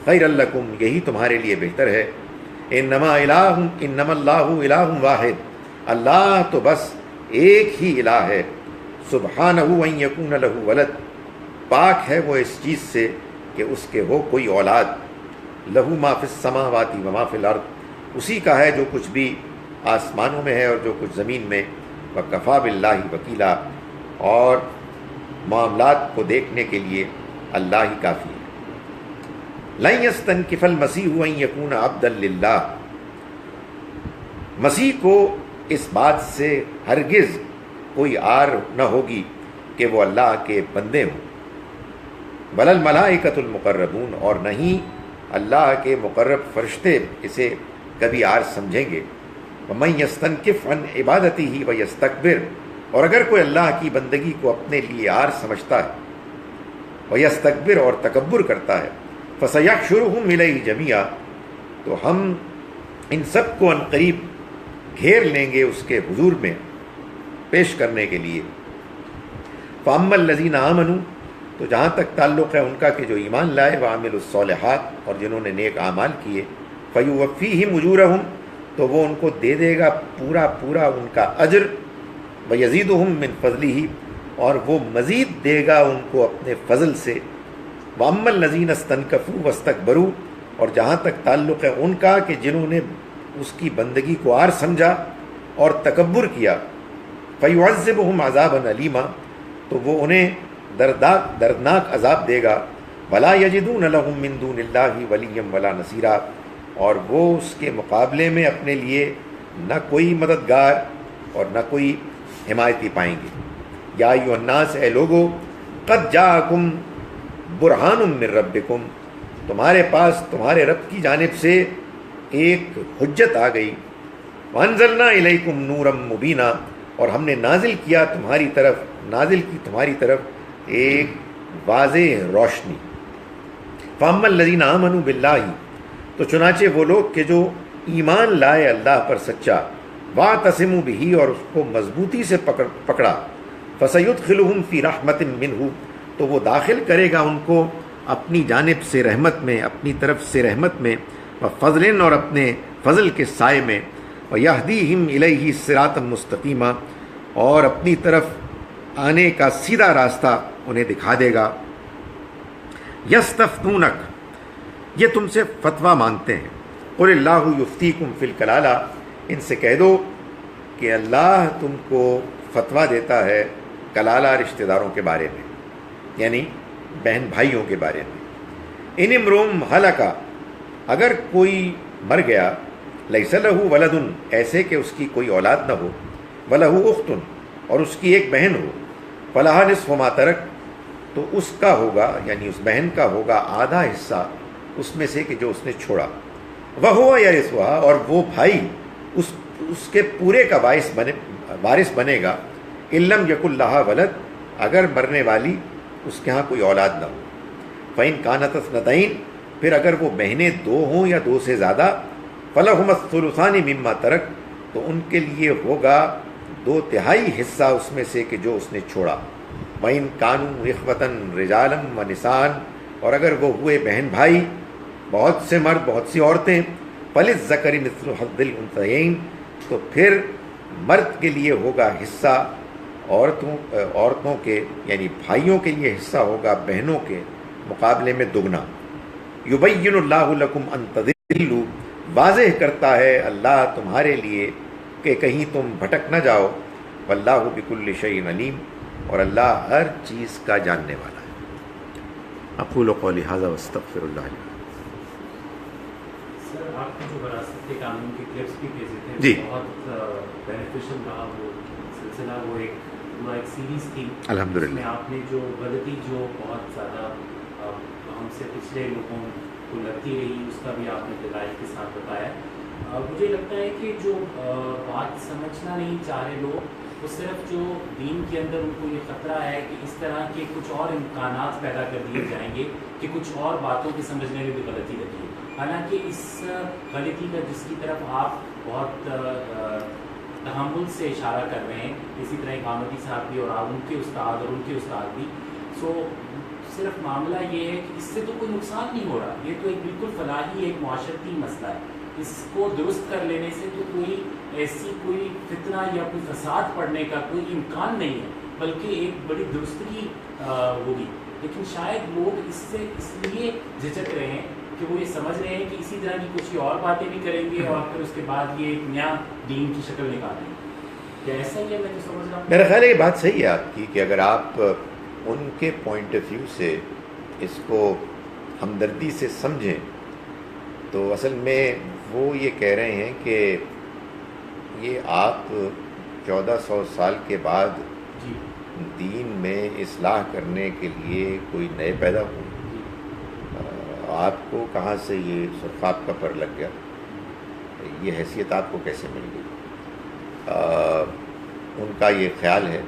خیر لکم، یہی تمہارے لیے بہتر ہے. انما اللہ الہ واحد، اللہ تو بس ایک ہی الہ ہے. سبحانہ ان یکون لہ ولد، پاک ہے وہ اس چیز سے کہ اس کے ہو کوئی اولاد. لہو ما فی السماوات و ما فی الارض، اسی کا ہے جو کچھ بھی آسمانوں میں ہے اور جو کچھ زمین میں. وکفیٰ باللہ وکیلا، اور معاملات کو دیکھنے کے لیے اللہ ہی کافی ہے. لن یستنکف المسیح ان یکون عبدا للہ، مسیح کو اس بات سے ہرگز کوئی آر نہ ہوگی کہ وہ اللہ کے بندے ہوں. بل الملائکۃ المقربون، اور نہیں اللہ کے مقرب فرشتے اسے کبھی آر سمجھیں گے. ومن یستنکف عن عبادتہ ویستکبر، اور اگر کوئی اللہ کی بندگی کو اپنے لیے آر سمجھتا ہے، ویستکبر، اور تکبر کرتا ہے، فسیحشرہم الیہ جمیعا، تو ہم ان سب کو عنقریب گھیر لیں گے اس کے حضور میں پیش کرنے کے لیے. فاما الذین آمنوا، تو جہاں تک تعلق ہے ان کا کہ جو ایمان لائے، وعملوا الصالحات، اور جنہوں نے نیک اعمال کیے، فیوفیہم اجورہم، تو وہ ان کو دے دے گا پورا پورا ان کا اجر. ویزیدہم من فضلہ، اور وہ مزید دے گا ان کو اپنے فضل سے. واما الذین استنکفوا واستکبروا، اور جہاں تک تعلق ہے ان کا کہ جنہوں نے اس کی بندگی کو آر سمجھا اور تکبر کیا، فیعذبہم عذابا علیما، تو وہ انہیں دردناک عذاب دے گا. ولا یجدون لہم من دون اللہ ولیا ولا نصیرا، اور وہ اس کے مقابلے میں اپنے لیے نہ کوئی مددگار اور نہ کوئی حمایتی پائیں گے. یا ایھا الناس، اے لوگو، قد جاءکم برہان من ربکم، تمہارے پاس تمہارے رب کی جانب سے ایک حجت آ گئی. وانزلنا الیکم نورا مبینا، اور ہم نے نازل کی تمہاری طرف ایک واضح روشنی. فاما الذین آمنوا باللہ، تو چنانچہ وہ لوگ کہ جو ایمان لائے اللہ پر سچا، واعتصموا بہ، اور اس کو مضبوطی سے پکڑا، فسیدخلہم فی رحمت منہ، تو وہ داخل کرے گا ان کو اپنی جانب سے رحمت میں، اپنی طرف سے رحمت میں، وفضل، اور اپنے فضل کے سائے میں، ویہدیہم الیہ صراطا مستقیما، اور اپنی طرف آنے کا سیدھا راستہ انہیں دکھا دے گا. یستفتونک، یہ تم سے فتویٰ مانگتے ہیں. قل اللہ یفتیکم فی الکلالہ، ان سے کہہ دو کہ اللہ تم کو فتویٰ دیتا ہے کلالہ رشتہ داروں کے بارے میں، یعنی بہن بھائیوں کے بارے میں. ان امرؤ ہلک، اگر کوئی مر گیا، لیس لہ ولد، ایسے کہ اس کی کوئی اولاد نہ ہو، ولہ اخت، اور اس کی ایک بہن ہو، فلہا نصف ما ترک، تو اس کا ہوگا، یعنی اس بہن کا ہوگا آدھا حصہ اس میں سے کہ جو اس نے چھوڑا. وہو یرثھا، اور وہ بھائی اس کے پورے کا وارث بنے گا. ان لم یکن لہا ولد، اگر مرنے والی اس کے ہاں کوئی اولاد نہ ہو. فإن کانت اثنتین، پھر اگر وہ بہنیں دو ہوں یا دو سے زیادہ، فلہما الثلثان مما ترک، تو ان کے لیے ہوگا 2/3 حصہ اس میں سے کہ جو اس نے چھوڑا. وإن کانوا اخوة رجالا ونساء، اور اگر وہ ہوئے بہن بھائی، بہت سے مرد بہت سی عورتیں، فللذکر مثل حظ الانثیین، تو پھر مرد کے لیے ہوگا حصہ عورتوں کے، یعنی بھائیوں کے لیے حصہ ہوگا بہنوں کے مقابلے میں دگنا. یبین اللہ لکم ان تضلوا، واضح کرتا ہے اللہ تمہارے لیے کہ کہیں تم بھٹک نہ جاؤ. واللہ بکل شیء علیم، اور اللہ ہر چیز کا جاننے والا ہے. اقول قولی ھذا واستغفر اللہ لي. سر، آپ کے جو وراثت کے قانون کے کلپس بھی بھیجے تھے، جی، بہت بینیفیشل رہا وہ سلسلہ. وہ ایک دعا ایک سیریز تھی الحمدللہ. اس میں آپ نے جو غلطی جو بہت زیادہ ہم سے پچھلے لوگوں کو لگتی رہی اس کا بھی آپ نے دلائل کے ساتھ بتایا. مجھے لگتا ہے کہ جو بات سمجھنا نہیں چاہ رہے لوگ وہ صرف جو دین کے اندر ان کو یہ خطرہ ہے کہ اس طرح کے کچھ اور امکانات پیدا کر دیے جائیں گے کہ کچھ اور باتوں کے سمجھنے میں بھی غلطی لگی ہے. حالانکہ اس غلطی کا جس کی طرف آپ بہت تحمل سے اشارہ کر رہے ہیں, اسی طرح امامتی صاحب بھی اور آپ ان کے استاد اور ان کے استاد بھی, سو صرف معاملہ یہ ہے کہ اس سے تو کوئی نقصان نہیں ہو رہا, یہ تو ایک بالکل فلاحی ایک معاشرتی مسئلہ ہے. اس کو درست کر لینے سے تو کوئی ایسی کوئی فتنہ یا کوئی فساد پڑنے کا کوئی امکان نہیں ہے, بلکہ ایک بڑی درستگی ہوگی. لیکن شاید لوگ اس سے اس لیے جھجک رہے ہیں کہ وہ یہ سمجھ رہے ہیں کہ اسی طرح کی کچھ اور باتیں بھی کریں گے اور پھر اس کے بعد یہ ایک نیا دین کی شکل نکالیں گے. کیا ایسا ہی ہے؟ میں تو سمجھ رہا ہوں. میرا خیال ہے یہ بات صحیح ہے آپ کی کہ اگر آپ ان کے پوائنٹ آف ویو سے اس کو ہمدردی سے سمجھیں تو اصل میں وہ یہ کہہ رہے ہیں کہ یہ آپ 1400 سال کے بعد جی دین میں اصلاح کرنے کے لیے کوئی نئے پیدا ہوئے, آپ کو کہاں سے یہ سرخاب کا پر لگ گیا, یہ حیثیت آپ کو کیسے مل گئی؟ ان کا یہ خیال ہے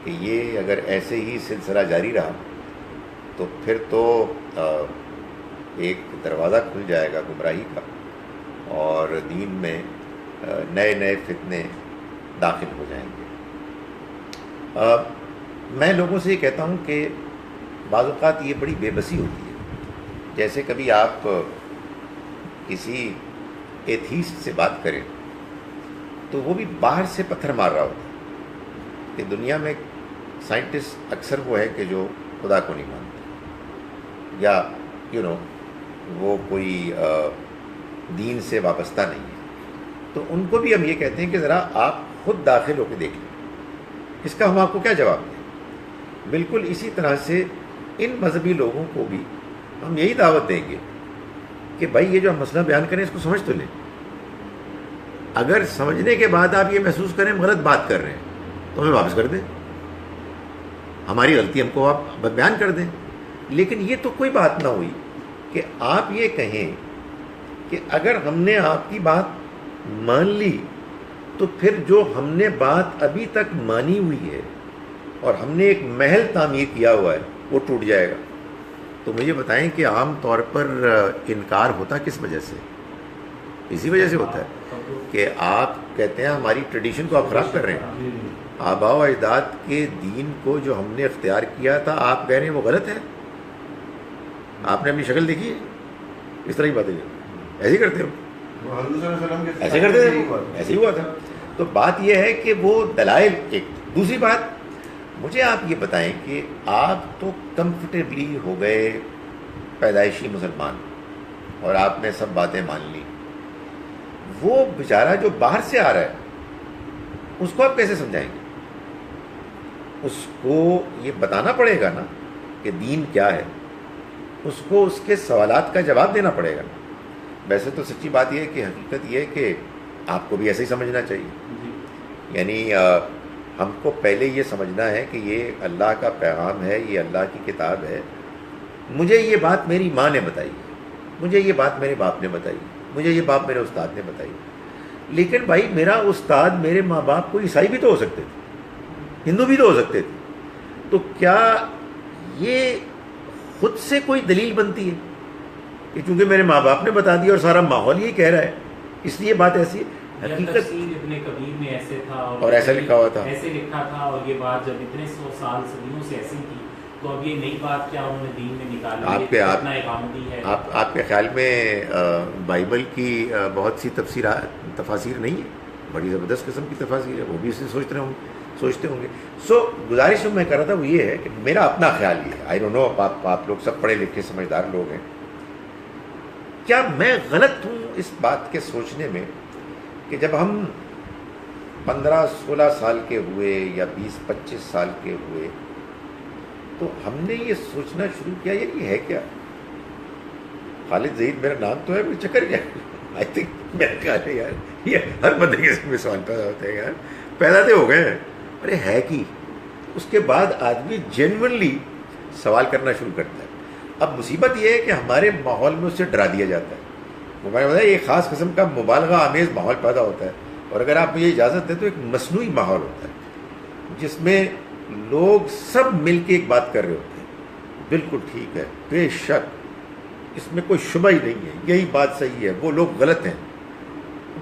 کہ یہ اگر ایسے ہی سلسلہ جاری رہا تو پھر تو ایک دروازہ کھل جائے گا گمراہی کا اور دین میں نئے نئے فتنے داخل ہو جائیں گے. میں لوگوں سے یہ کہتا ہوں کہ بعض اوقات یہ بڑی بے بسی ہوتی ہے. جیسے کبھی آپ کسی ایتھیسٹ سے بات کریں تو وہ بھی باہر سے پتھر مار رہا ہوتا ہے کہ دنیا میں سائنٹسٹ اکثر وہ ہے کہ جو خدا کو نہیں مانتے یا وہ کوئی دین سے وابستہ نہیں ہے. تو ان کو بھی ہم یہ کہتے ہیں کہ ذرا آپ خود داخل ہو کے دیکھ لیں, اس کا ہم آپ کو کیا جواب دیں. بالکل اسی طرح سے ان مذہبی لوگوں کو بھی ہم یہی دعوت دیں گے کہ بھائی یہ جو ہم مسئلہ بیان کریں اس کو سمجھ تو لیں. اگر سمجھنے کے بعد آپ یہ محسوس کریں ہم غلط بات کر رہے ہیں تو ہمیں واپس کر دیں, ہماری غلطی ہم کو آپ بیان کر دیں. لیکن یہ تو کوئی بات نہ ہوئی کہ آپ یہ کہیں کہ اگر ہم نے آپ کی بات مان لی تو پھر جو ہم نے بات ابھی تک مانی ہوئی ہے اور ہم نے ایک محل تعمیر کیا ہوا ہے وہ ٹوٹ جائے گا. تو مجھے بتائیں کہ عام طور پر انکار ہوتا کس وجہ سے؟ اسی وجہ سے ہوتا ہے کہ آپ کہتے ہیں ہماری ٹریڈیشن کو آپ خراب کر رہے ہیں. آباء و اجداد کے دین کو جو ہم نے اختیار کیا تھا آپ کہہ رہے ہیں وہ غلط ہے. آپ نے اپنی شکل دیکھی ہے, اس طرح کی باتیں ایسے ہی کرتے ہو, ایسے کرتے تھے, ایسے ہی ہوا تھا. تو بات یہ ہے کہ وہ دلائل ایک. دوسری بات مجھے آپ یہ بتائیں کہ آپ تو کمفرٹیبلی ہو گئے پیدائشی مسلمان اور آپ نے سب باتیں مان لی, وہ بیچارہ جو باہر سے آ رہا ہے اس کو آپ کیسے سمجھائیں گے؟ اس کو یہ بتانا پڑے گا نا کہ دین کیا ہے, اس کو اس کے سوالات کا جواب دینا پڑے گا. ویسے تو سچی بات یہ ہے کہ حقیقت یہ ہے کہ آپ کو بھی ایسے ہی سمجھنا چاہیے. یعنی ہم کو پہلے یہ سمجھنا ہے کہ یہ اللہ کا پیغام ہے, یہ اللہ کی کتاب ہے. مجھے یہ بات میری ماں نے بتائی, مجھے یہ بات میرے باپ نے بتائی, مجھے یہ بات میرے استاد نے بتائی. لیکن بھائی میرا استاد میرے ماں باپ کو عیسائی بھی تو ہو سکتے تھے, ہندو بھی تو ہو سکتے تھے. تو کیا یہ خود سے کوئی دلیل بنتی ہے کہ چونکہ میرے ماں باپ نے بتا دیا اور سارا ماحول یہی کہہ رہا ہے اس لیے بات ایسی ہے؟ حقیقت ابن کبیر میں ایسے تھا اور ایسا لکھا ہوا تھا, ایسے لکھا تھا, اور یہ بات جب اتنے 100 سال صدیوں سے ایسی تھی تو اب یہ نئی بات کیا انہوں نے دین میں نکالی؟ آپ کے خیال میں بائبل کی بہت سی تفاسیر نہیں ہے؟ بڑی زبردست قسم کی تفاسیر ہے, وہ بھی اسے سوچتے ہوں گے. سو گزارش میں کر رہا تھا وہ یہ ہے کہ میرا اپنا خیال یہ ہے, آئی ڈونٹ نو, آپ لوگ سب پڑھے لکھے سمجھدار لوگ ہیں, کیا میں غلط ہوں اس بات کے سوچنے میں کہ جب ہم 15-16 سال کے ہوئے یا 20-25 سال کے ہوئے تو ہم نے یہ سوچنا شروع کیا یہ ہے کیا خالد ظہیر میرا نام تو ہے, کوئی چکر کیا؟ آئی تھنک میرا خیال ہے یار یہ ہر بندے کے میں سوال پیدا ہوتا ہے یار, پیدا تو ہو گئے ہیں, ارے ہے کی اس کے بعد آدمی جینونلی سوال کرنا شروع کرتا ہے. اب مصیبت یہ ہے کہ ہمارے ماحول میں اس سے ڈرا دیا جاتا ہے. میں بتایا ایک خاص قسم کا مبالغہ آمیز ماحول پیدا ہوتا ہے, اور اگر آپ مجھے اجازت دیں تو ایک مصنوعی ماحول ہوتا ہے جس میں لوگ سب مل کے ایک بات کر رہے ہوتے ہیں, بالکل ٹھیک ہے, بے شک اس میں کوئی شبہ ہی نہیں ہے, یہی بات صحیح ہے, وہ لوگ غلط ہیں.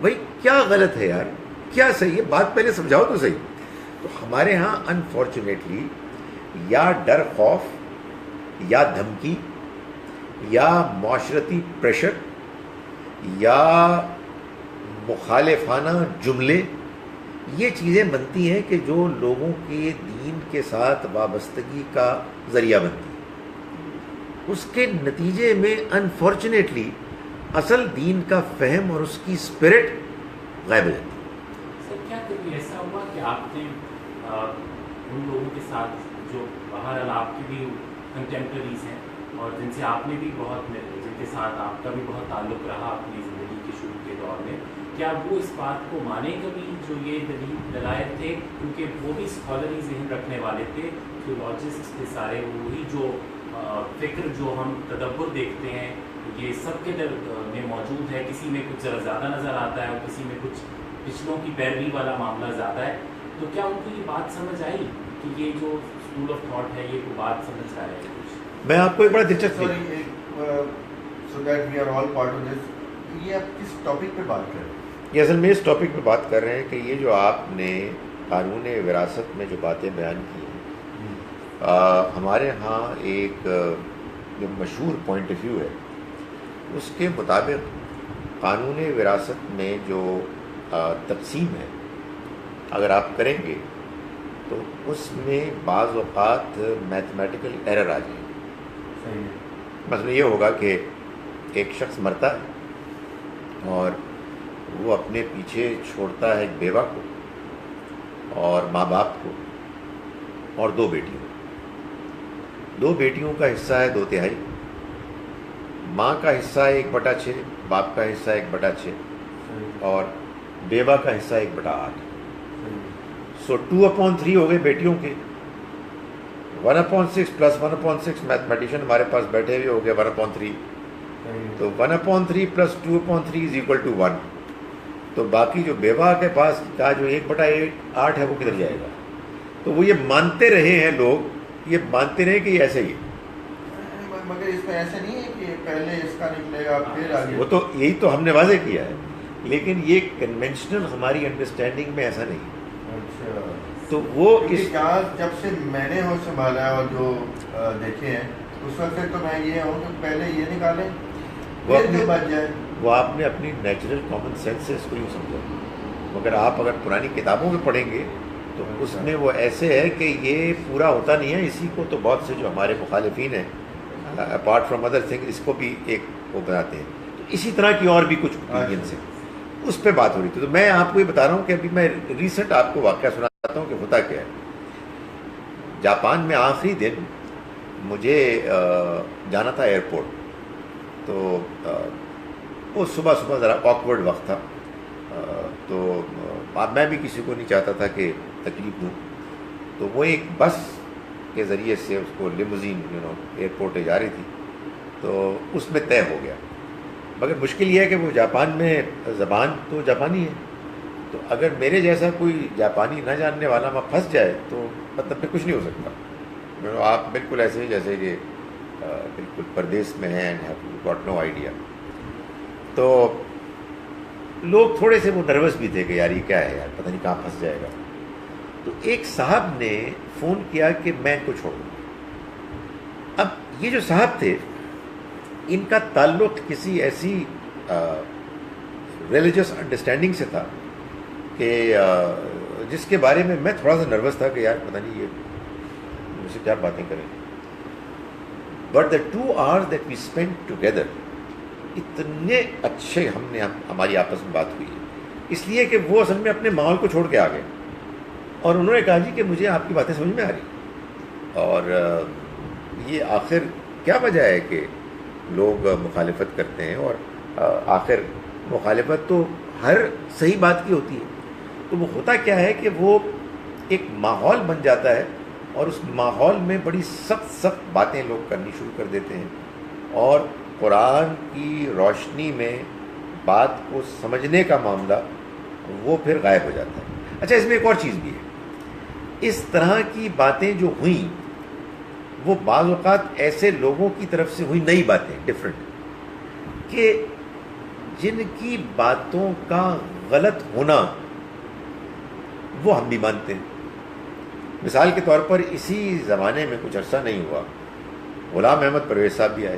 بھائی کیا غلط ہے یار, کیا صحیح ہے, بات پہلے سمجھاؤ تو صحیح. تو ہمارے ہاں انفارچونیٹلی یا ڈر خوف یا دھمکی یا معاشرتی پریشر یا مخالفانہ جملے, یہ چیزیں بنتی ہیں کہ جو لوگوں کے دین کے ساتھ وابستگی کا ذریعہ بنتی ہیں. اس کے نتیجے میں انفارچونیٹلی اصل دین کا فہم اور اس کی اسپرٹ غائب ہو جاتی ہے. سر کیا کبھی ایسا ہوا کہ آپ نے ان لوگوں کے ساتھ جو بہرحال آپ کی بھی کنٹمپریریز ہیں اور جن سے آپ نے بھی بہت, جن کے ساتھ آپ کا بھی بہت تعلق رہا اپنی زندگی کے شروع کے دور میں, کیا وہ اس بات کو مانے کبھی جو یہ دلائل تھے, کیونکہ وہ بھی اسکالری ذہن رکھنے والے تھے, تھیولوجسٹ تھے سارے, وہی جو فکر جو ہم تدبر دیکھتے ہیں یہ سب کے میں موجود ہے, کسی میں کچھ ذرا زیادہ نظر آتا ہے اور کسی میں کچھ پچھلوں کی پیروی والا معاملہ زیادہ ہے, تو کیا ان کو یہ بات سمجھ آئی کہ یہ جو اسکول آف تھاٹ ہے یہ کوئی بات سمجھ آ ہے؟ میں آپ کو ایک بڑا دلچسپ so that we are all part of this, یہ آپ کس ٹاپک پہ بات کر رہے ہیں؟ یہ اصل میں اس ٹاپک پہ بات کر رہے ہیں کہ یہ جو آپ نے قانون وراثت میں جو باتیں بیان کی ہیں, ہمارے ہاں ایک جو مشہور پوائنٹ آف ویو ہے اس کے مطابق قانون وراثت میں جو تقسیم ہے اگر آپ کریں گے تو اس میں بعض اوقات میتھمیٹیکل ایرر آ جائے. مثلا یہ ہوگا کہ ایک شخص مرتا ہے اور وہ اپنے پیچھے چھوڑتا ہے ایک بیوہ کو اور ماں باپ کو اور 2 بیٹیوں. 2 بیٹیوں کا حصہ ہے 2/3, ماں کا حصہ ہے 1/6, باپ کا حصہ 1/6 اور بیوہ کا حصہ 1/8. سو 2/3 ہو گئے بیٹیوں کے, 1/6 + 1/6 میتھمیٹیشین ہمارے پاس بیٹھے ہوئے ہو گئے 1/3, تو 1/3 + 2/3 = 1. تو باقی جو بیوہ کے پاس کا جو 1/8 ہے وہ کدھر جائے گا؟ تو وہ یہ مانتے رہے ہیں لوگ, یہ مانتے رہے کہ یہ ایسے ہی ہے. مگر اس میں ایسے نہیں ہے کہ پہلے اس کا نکلے گا پھر آگے. وہ تو یہی تو ہم نے واضح کیا ہے, لیکن یہ کنونشنل ہماری انڈرسٹینڈنگ میں ایسا نہیں. اچھا, تو وہ اس جب سے میں نے ہوش سنبھالا ہے اور جو دیکھے ہیں اس وقت سے تو میں یہ ہوں کہ پہلے یہ نکالیں پھر جو بچ جائے. وہ آپ نے اپنی نیچرل کامن سینس سے اس کو یوں سمجھا, مگر آپ اگر پرانی کتابوں میں پڑھیں گے تو اس میں وہ ایسے ہے کہ یہ پورا ہوتا نہیں ہے. اسی کو تو بہت سے جو ہمارے مخالفین ہیں اپارٹ فرام ادر تھنگ اس کو بھی ایک وہ بناتے ہیں. تو اسی طرح کی اور بھی کچھ اوپینینس ہیں, اس پہ بات ہو رہی تھی. تو میں آپ کو یہ بتا رہا ہوں کہ ابھی میں ریسنٹ آپ کو واقعہ سناتا ہوں کہ ہوتا کیا ہے. جاپان میں آخری دن مجھے جانا تھا ایئرپورٹ, تو وہ صبح ذرا آکورڈ وقت تھا, تو میں بھی کسی کو نہیں چاہتا تھا کہ تکلیف دوں. تو وہ ایک بس کے ذریعے سے اس کو لیموزین ایئرپورٹ لے جا رہی تھی, تو اس میں طے ہو گیا. مگر مشکل یہ ہے کہ وہ جاپان میں زبان تو جاپانی ہے, تو اگر میرے جیسا کوئی جاپانی نہ جاننے والا وہاں پھنس جائے تو مطلب پھر کچھ نہیں ہو سکتا. آپ بالکل ایسے ہی جیسے کہ بالکل پردیس میں ہیں and have got no idea. تو لوگ تھوڑے سے وہ نروس بھی تھے کہ یار یہ کیا ہے یار, پتہ نہیں کہاں پھنس جائے گا. تو ایک صاحب نے فون کیا کہ میں ان کو چھوڑ دوں. اب یہ جو صاحب تھے ان کا تعلق کسی ایسی ریلیجس انڈرسٹینڈنگ سے تھا کہ جس کے بارے میں تھوڑا سا نروس تھا کہ یار پتہ نہیں یہ مجھ سے کیا باتیں کریں. But the 2 hours that we spent together اتنے اچھے ہماری آپس میں بات ہوئی ہے, اس لیے کہ وہ اصل میں اپنے ماحول کو چھوڑ کے آ گئے اور انہوں نے کہا جی کہ مجھے آپ کی باتیں سمجھ میں آ رہی, اور یہ آخر کیا وجہ ہے کہ لوگ مخالفت کرتے ہیں, اور آخر مخالفت تو ہر صحیح بات کی ہوتی ہے. تو وہ ہوتا کیا ہے کہ وہ ایک ماحول بن جاتا ہے اور اس ماحول میں بڑی سخت باتیں لوگ کرنی شروع کر دیتے ہیں، اور قرآن کی روشنی میں بات کو سمجھنے کا معاملہ وہ پھر غائب ہو جاتا ہے۔ اچھا، اس میں ایک اور چیز بھی ہے، اس طرح کی باتیں جو ہوئیں وہ بعض اوقات ایسے لوگوں کی طرف سے ہوئی، نئی باتیں ڈفرینٹ، کہ جن کی باتوں کا غلط ہونا وہ ہم بھی مانتے ہیں۔ مثال کے طور پر اسی زمانے میں کچھ عرصہ نہیں ہوا، غلام احمد پرویز صاحب بھی آئے،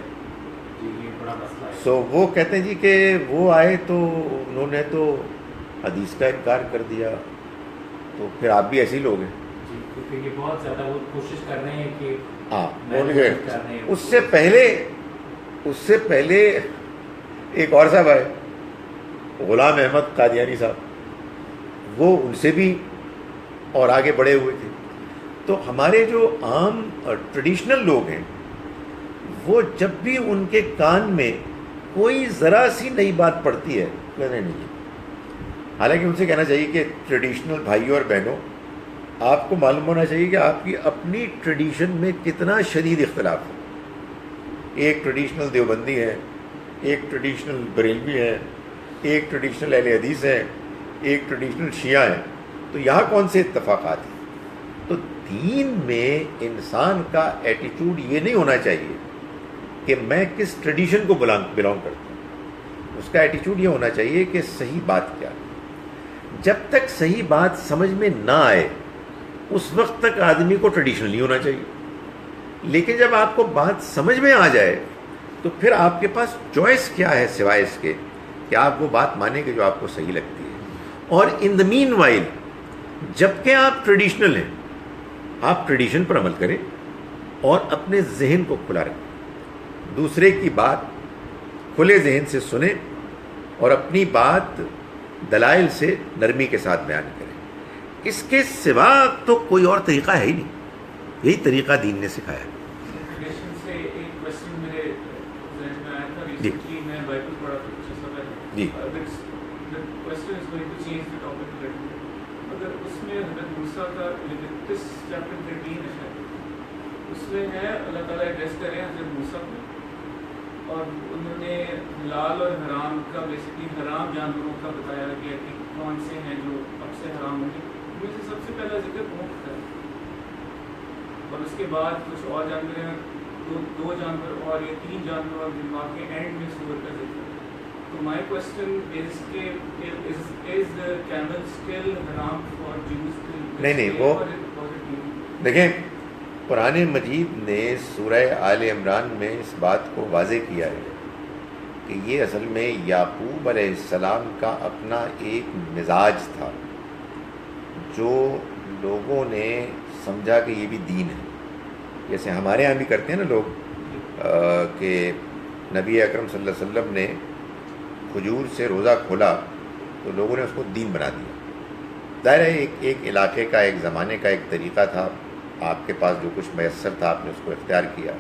جی یہ بڑا مسئلہ ہے۔ سو وہ کہتے ہیں جی کہ وہ آئے تو انہوں نے تو حدیث کا انکار کر دیا، تو پھر آپ بھی ایسے ہی لوگ ہیں۔ جی کیونکہ یہ بہت زیادہ وہ کوشش کر رہے ہیں کہ ہاں، محنت کر رہے ہیں۔ اس سے پہلے ایک اور صاحب آئے، غلام احمد قادیانی صاحب، وہ ان سے بھی اور آگے بڑھے ہوئے تھے۔ تو ہمارے جو عام ٹریڈیشنل لوگ ہیں وہ جب بھی ان کے کان میں کوئی ذرا سی نئی بات پڑتی ہے کہنے نہیں ہے۔ حالانکہ ان سے کہنا چاہیے کہ ٹریڈیشنل بھائیوں اور بہنوں، آپ کو معلوم ہونا چاہیے کہ آپ کی اپنی ٹریڈیشن میں کتنا شدید اختلاف ہے۔ ایک ٹریڈیشنل دیوبندی ہے، ایک ٹریڈیشنل بریلوی ہے، ایک ٹریڈیشنل اہل حدیث ہے، ایک ٹریڈیشنل شیعہ ہے، تو یہاں کون سے اتفاقات ہیں؟ تو دین میں انسان کا ایٹیٹیوڈ یہ نہیں ہونا چاہیے کہ میں کس ٹریڈیشن کو بلانگ کرتا ہوں، اس کا ایٹیٹیوڈ یہ ہونا چاہیے کہ صحیح بات کیا ہے۔ جب تک صحیح بات سمجھ میں نہ آئے اس وقت تک آدمی کو ٹریڈیشنل نہیں ہونا چاہیے، لیکن جب آپ کو بات سمجھ میں آ جائے تو پھر آپ کے پاس چوائس کیا ہے سوائے اس کے کہ آپ وہ بات مانیں کہ جو آپ کو صحیح لگتی ہے۔ اور ان دا مین وائل جب کہ آپ ٹریڈیشنل ہیں، آپ ٹریڈیشن پر عمل کریں اور اپنے ذہن کو کھلا رکھیں، دوسرے کی بات کھلے ذہن سے سنیں اور اپنی بات دلائل سے نرمی کے ساتھ بیان کریں۔ اس کے سوا تو کوئی اور طریقہ ہے ہی نہیں، یہی طریقہ دین نے سکھایا ہے۔ ریلیشن سے ایک کوشچن میرے ذہن میں آیا تھا، ریسنٹلی میں بائبل پڑھا تھا کچھ عرصہ پہلے، جی the question is going to change the topic a little bit. اگر اس میں حضرت موسیٰ کا لیویٹس چیپٹر 13 ہے شاید، اس میں ہے اللہ تعالیٰ ایڈریس کر رہے ہیں حضرت موسیٰ کو، اور انہوں نے حلال اور حرام کا بیسکلی حرام جانوروں کا بتایا گیا کہ کون سے ہیں جو اب سے حرام ہوں گے۔ ان سے سب سے پہلا ذکر اونٹ کا ہے، اور اس کے بعد کچھ اور جانور ہیں، دو جانور اور یہ 3 جانور، اور دماغ کے اینڈ میں سور کا ذکر ہے۔ تو مائی کوشچن از کہ از کیمل اسٹل حرام فار جوز؟ نہیں، وہ دیکھیں قرآن مجید نے سورہ آل عمران میں اس بات کو واضح کیا ہے کہ یہ اصل میں یعقوب علیہ السلام کا اپنا ایک مزاج تھا جو لوگوں نے سمجھا کہ یہ بھی دین ہے۔ جیسے ہمارے ہاں بھی کرتے ہیں نا لوگ کہ نبی اکرم صلی اللہ علیہ وسلم نے کھجور سے روزہ کھولا تو لوگوں نے اس کو دین بنا دیا۔ ظاہر ہے ایک علاقے کا، ایک زمانے کا ایک طریقہ تھا، آپ کے پاس جو کچھ میسر تھا آپ نے اس کو اختیار کیا،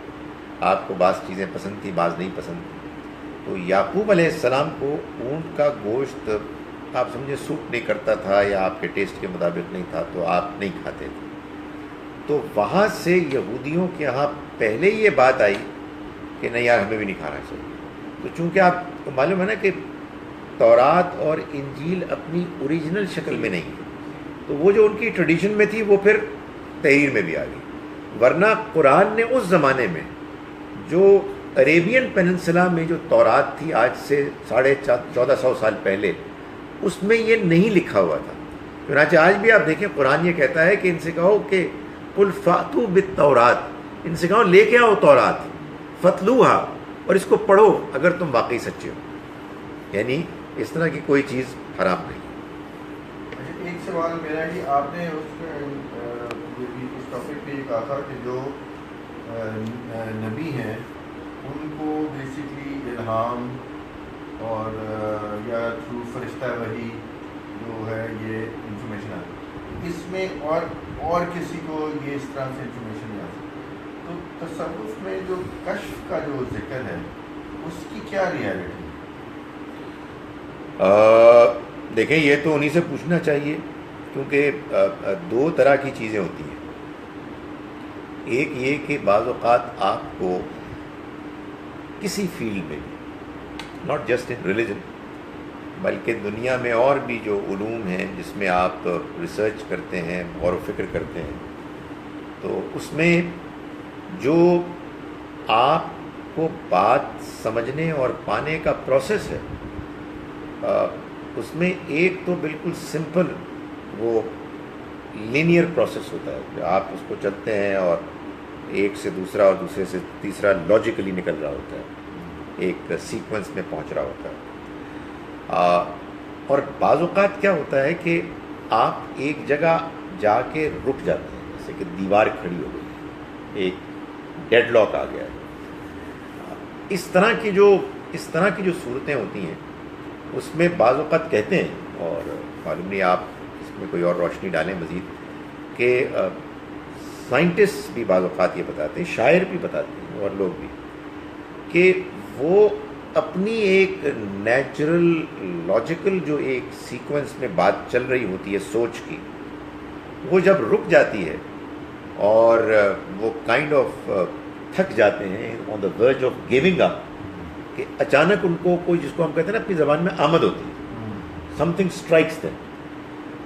آپ کو بعض چیزیں پسند تھیں، بعض نہیں پسند تھیں۔ تو یعقوب علیہ السلام کو اونٹ کا گوشت آپ سمجھے سوٹ نہیں کرتا تھا یا آپ کے ٹیسٹ کے مطابق نہیں تھا تو آپ نہیں کھاتے تھے۔ تو وہاں سے یہودیوں کے ہاں پہلے یہ بات آئی کہ نہیں یار ہمیں بھی نہیں کھانا چاہیے۔ تو چونکہ آپ کو معلوم ہے نا کہ تورات اور انجیل اپنی اوریجنل شکل میں نہیں ہے، تو وہ جو ان کی ٹریڈیشن میں تھی وہ پھر تحریر میں بھی آ گئی۔ ورنہ قرآن نے اس زمانے میں جو عریبین پیننسلا میں جو تورات تھی آج سے 1450 سال پہلے، اس میں یہ نہیں لکھا ہوا تھا۔ چنانچہ آج بھی آپ دیکھیں قرآن یہ کہتا ہے کہ ان سے کہو کہ قل فاتوا بالتورات، ان سے کہو لے کے آؤ تورات، فتلوہا، اور اس کو پڑھو اگر تم واقعی سچے ہو۔ یعنی اس طرح کی کوئی چیز حرام نہیں۔ ایک سوال میرا کہ آپ نے اس ٹاپک پہ یہ کہا تھا کہ جو نبی ہیں ان کو بیسکلی الہام اور یا تھرو فرشتہ وحی جو ہے یہ انفارمیشن آتی ہے، اس میں اور کسی کو یہ اس طرح سے انفارمیشن نہیں آتی، تو تصوف میں جو کشف کا جو ذکر ہے اس کی کیا ریالٹی ہے؟ دیکھیں یہ تو انہی سے پوچھنا چاہیے، کیونکہ 2 طرح کی چیزیں ہوتی ہیں۔ ایک یہ کہ بعض اوقات آپ کو کسی فیلڈ میں ناٹ جسٹ ان ریلیجن بلکہ دنیا میں اور بھی جو علوم ہیں جس میں آپ ریسرچ کرتے ہیں، غور و فکر کرتے ہیں، تو اس میں جو آپ کو بات سمجھنے اور پانے کا پروسیس ہے، اس میں ایک تو بالکل سمپل وہ لینئر پروسیس ہوتا ہے کہ آپ اس کو چلتے ہیں اور ایک سے دوسرا اور دوسرے سے تیسرا لاجیکلی نکل رہا ہوتا ہے، ایک سیکوینس میں پہنچ رہا ہوتا ہے۔ اور بعض اوقات کیا ہوتا ہے کہ آپ ایک جگہ جا کے رک جاتے ہیں، جیسے کہ دیوار کھڑی ہو گئی ہے، ایک ڈیڈ لاک آ گیا ہے۔ اس طرح کی جو صورتیں ہوتی ہیں اس میں بعض اوقات کہتے ہیں، اور معلوم نہیں آپ اس میں کوئی اور روشنی ڈالیں مزید، کہ سائنٹسٹ بھی بعض اوقات یہ بتاتے ہیں، شاعر بھی بتاتے ہیں اور لوگ بھی، کہ وہ اپنی ایک نیچرل لاجیکل جو ایک سیکوینس میں بات چل رہی ہوتی ہے سوچ کی، وہ جب رک جاتی ہے اور وہ کائنڈ آف تھک جاتے ہیں آن دا ورج آف گیونگ اپ، کہ اچانک ان کو کوئی، جس کو ہم کہتے ہیں نا اپنی زبان میں آمد ہوتی ہے، سم تھنگ اسٹرائکس دیم،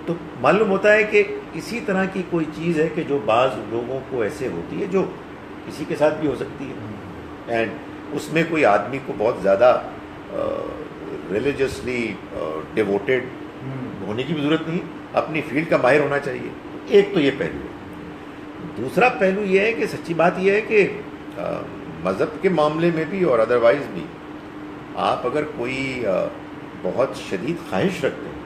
تو معلوم ہوتا ہے کہ اسی طرح کی کوئی چیز ہے کہ جو بعض لوگوں کو ایسے ہوتی ہے، جو کسی کے ساتھ بھی ہو سکتی ہے، اینڈ اس میں کوئی آدمی کو بہت زیادہ ریلیجسلی ڈیووٹیڈ ہونے کی بھی ضرورت نہیں، اپنی فیلڈ کا ماہر ہونا چاہیے۔ ایک تو یہ پہلو ہے۔ دوسرا پہلو یہ ہے کہ سچی بات یہ ہے کہ مذہب کے معاملے میں بھی اور ادروائز بھی آپ اگر کوئی بہت شدید خواہش رکھتے ہیں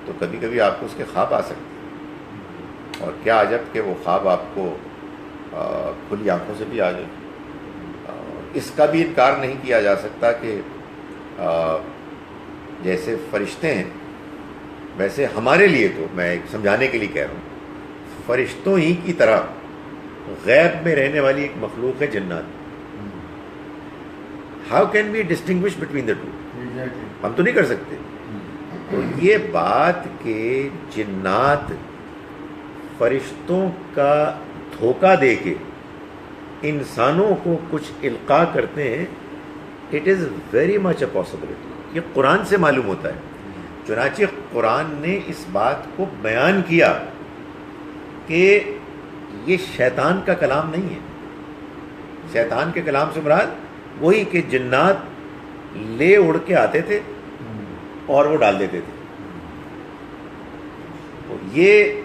تو کبھی کبھی آپ کو اس کے خواب آ سکتے ہیں، اور کیا عجب کہ وہ خواب آپ کو کھلی آنکھوں سے بھی آ جائے۔ اس کا بھی انکار نہیں کیا جا سکتا کہ جیسے فرشتے ہیں ویسے ہمارے لیے، تو میں ایک سمجھانے کے لیے کہہ رہا ہوں، فرشتوں ہی کی طرح غیب میں رہنے والی ایک مخلوق ہے جنات۔ How can we distinguish between the two? ہم تو نہیں کر سکتے۔ تو یہ بات کہ جنات فرشتوں کا دھوکہ دے کے انسانوں کو کچھ القاء کرتے ہیں، it is very much a possibility. یہ قرآن سے معلوم ہوتا ہے، چنانچہ قرآن نے اس بات کو بیان کیا کہ یہ شیطان کا کلام نہیں ہے۔ شیطان کے کلام سے مراد وہی کہ جنات لے اڑ کے آتے تھے اور وہ ڈال دیتے تھے۔ تو یہ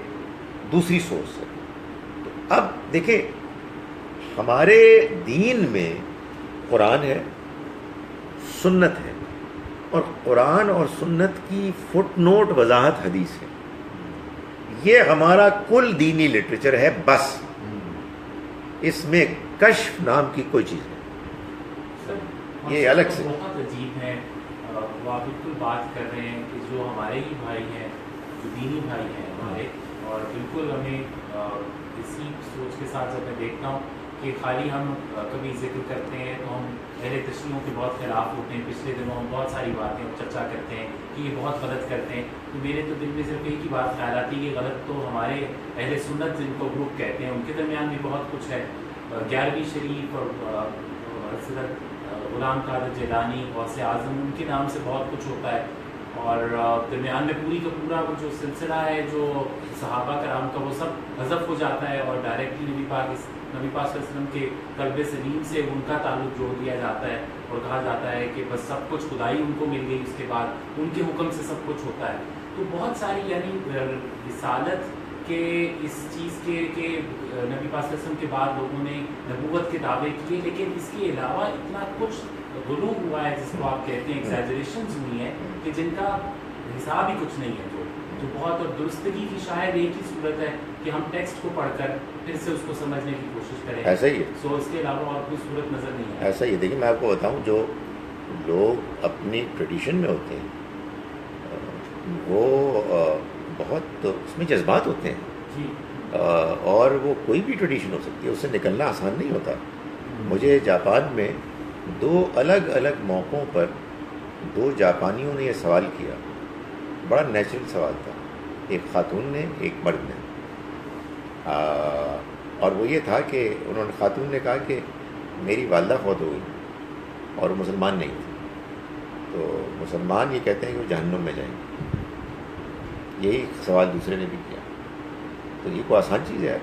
دوسری سورس ہے۔ تو اب دیکھیں، ہمارے دین میں قرآن ہے، سنت ہے، اور قرآن اور سنت کی فٹ نوٹ وضاحت حدیث ہے۔ یہ ہمارا کل دینی لٹریچر ہے، بس اس میں کشف نام کی کوئی چیز نہیں۔ یہ الگ سے بہت عجیب ہے، وہ آپ بالکل بات کر رہے ہیں کہ جو ہمارے ہی بھائی ہیں، جو دینی بھائی ہیں ہمارے، اور بالکل ہمیں اسی سوچ کے ساتھ جب میں دیکھتا ہوں کہ خالی ہم کبھی ذکر کرتے ہیں تو ہم اہل تشریحوں کے بہت خلاف ہوتے ہیں۔ پچھلے دنوں ہم بہت ساری باتیں چرچا کرتے ہیں کہ یہ بہت غلط کرتے ہیں، تو میرے تو دل میں صرف ایک ہی بات خیال آتی ہے کہ غلط تو ہمارے اہل سنت جن کو گروپ کہتے ہیں ان کے درمیان بھی بہت کچھ ہے۔ 11ویں شریف اور حضرت غلام قادر جیلانی، غوث اعظم، ان کے نام سے بہت کچھ ہوتا ہے، اور درمیان میں پوری کا پورا وہ جو سلسلہ ہے جو صحابہ کرام کا وہ سب حذف ہو جاتا ہے، اور ڈائریکٹلی نبی پاک صلی اللہ علیہ وسلم کے قلب سلیم سے ان کا تعلق جوڑ دیا جاتا ہے، اور کہا جاتا ہے کہ بس سب کچھ خدائی ان کو مل گئی، اس کے بعد ان کے حکم سے سب کچھ ہوتا ہے۔ تو بہت ساری یعنی رسالت کے اس چیز کے کہ نبی پاک صلی اللہ علیہ وسلم کے بعد لوگوں نے نبوت کے دعوے کیے، لیکن اس کے علاوہ اتنا کچھ غلو ہوا ہے جس کو آپ کہتے ہیں ایگزیجریشنز ہوئی ہیں کہ جن کا حساب ہی کچھ نہیں ہے، جو بہت، اور درستگی کی شاید ایک ہی صورت ہے کہ ہم ٹیکسٹ کو پڑھ کر پھر سے اس کو سمجھنے کی کوشش کریں۔ ایسا ہی ہے، سو اس کے علاوہ اور کوئی صورت نظر نہیں ہے۔ ایسا ہی ہے۔ دیکھیے میں آپ کو بتاؤں، جو لوگ اپنی ٹریڈیشن میں ہوتے ہیں وہ بہت اس میں جذبات ہوتے ہیں جی، اور وہ کوئی بھی ٹریڈیشن ہو سکتی ہے، اس سے نکلنا آسان نہیں ہوتا۔ مجھے جاپان میں 2 الگ الگ موقعوں پر 2 جاپانیوں نے یہ سوال کیا، بڑا نیچرل سوال تھا، ایک خاتون نے ایک مرد نے، اور وہ یہ تھا کہ انہوں نے خاتون نے کہا کہ میری والدہ فوت ہو گئی اور وہ مسلمان نہیں تھی، تو مسلمان یہ کہتے ہیں کہ وہ جہنم میں جائیں گے۔ یہی سوال دوسرے نے بھی کیا، تو یہ کوئی آسان چیز ہے؟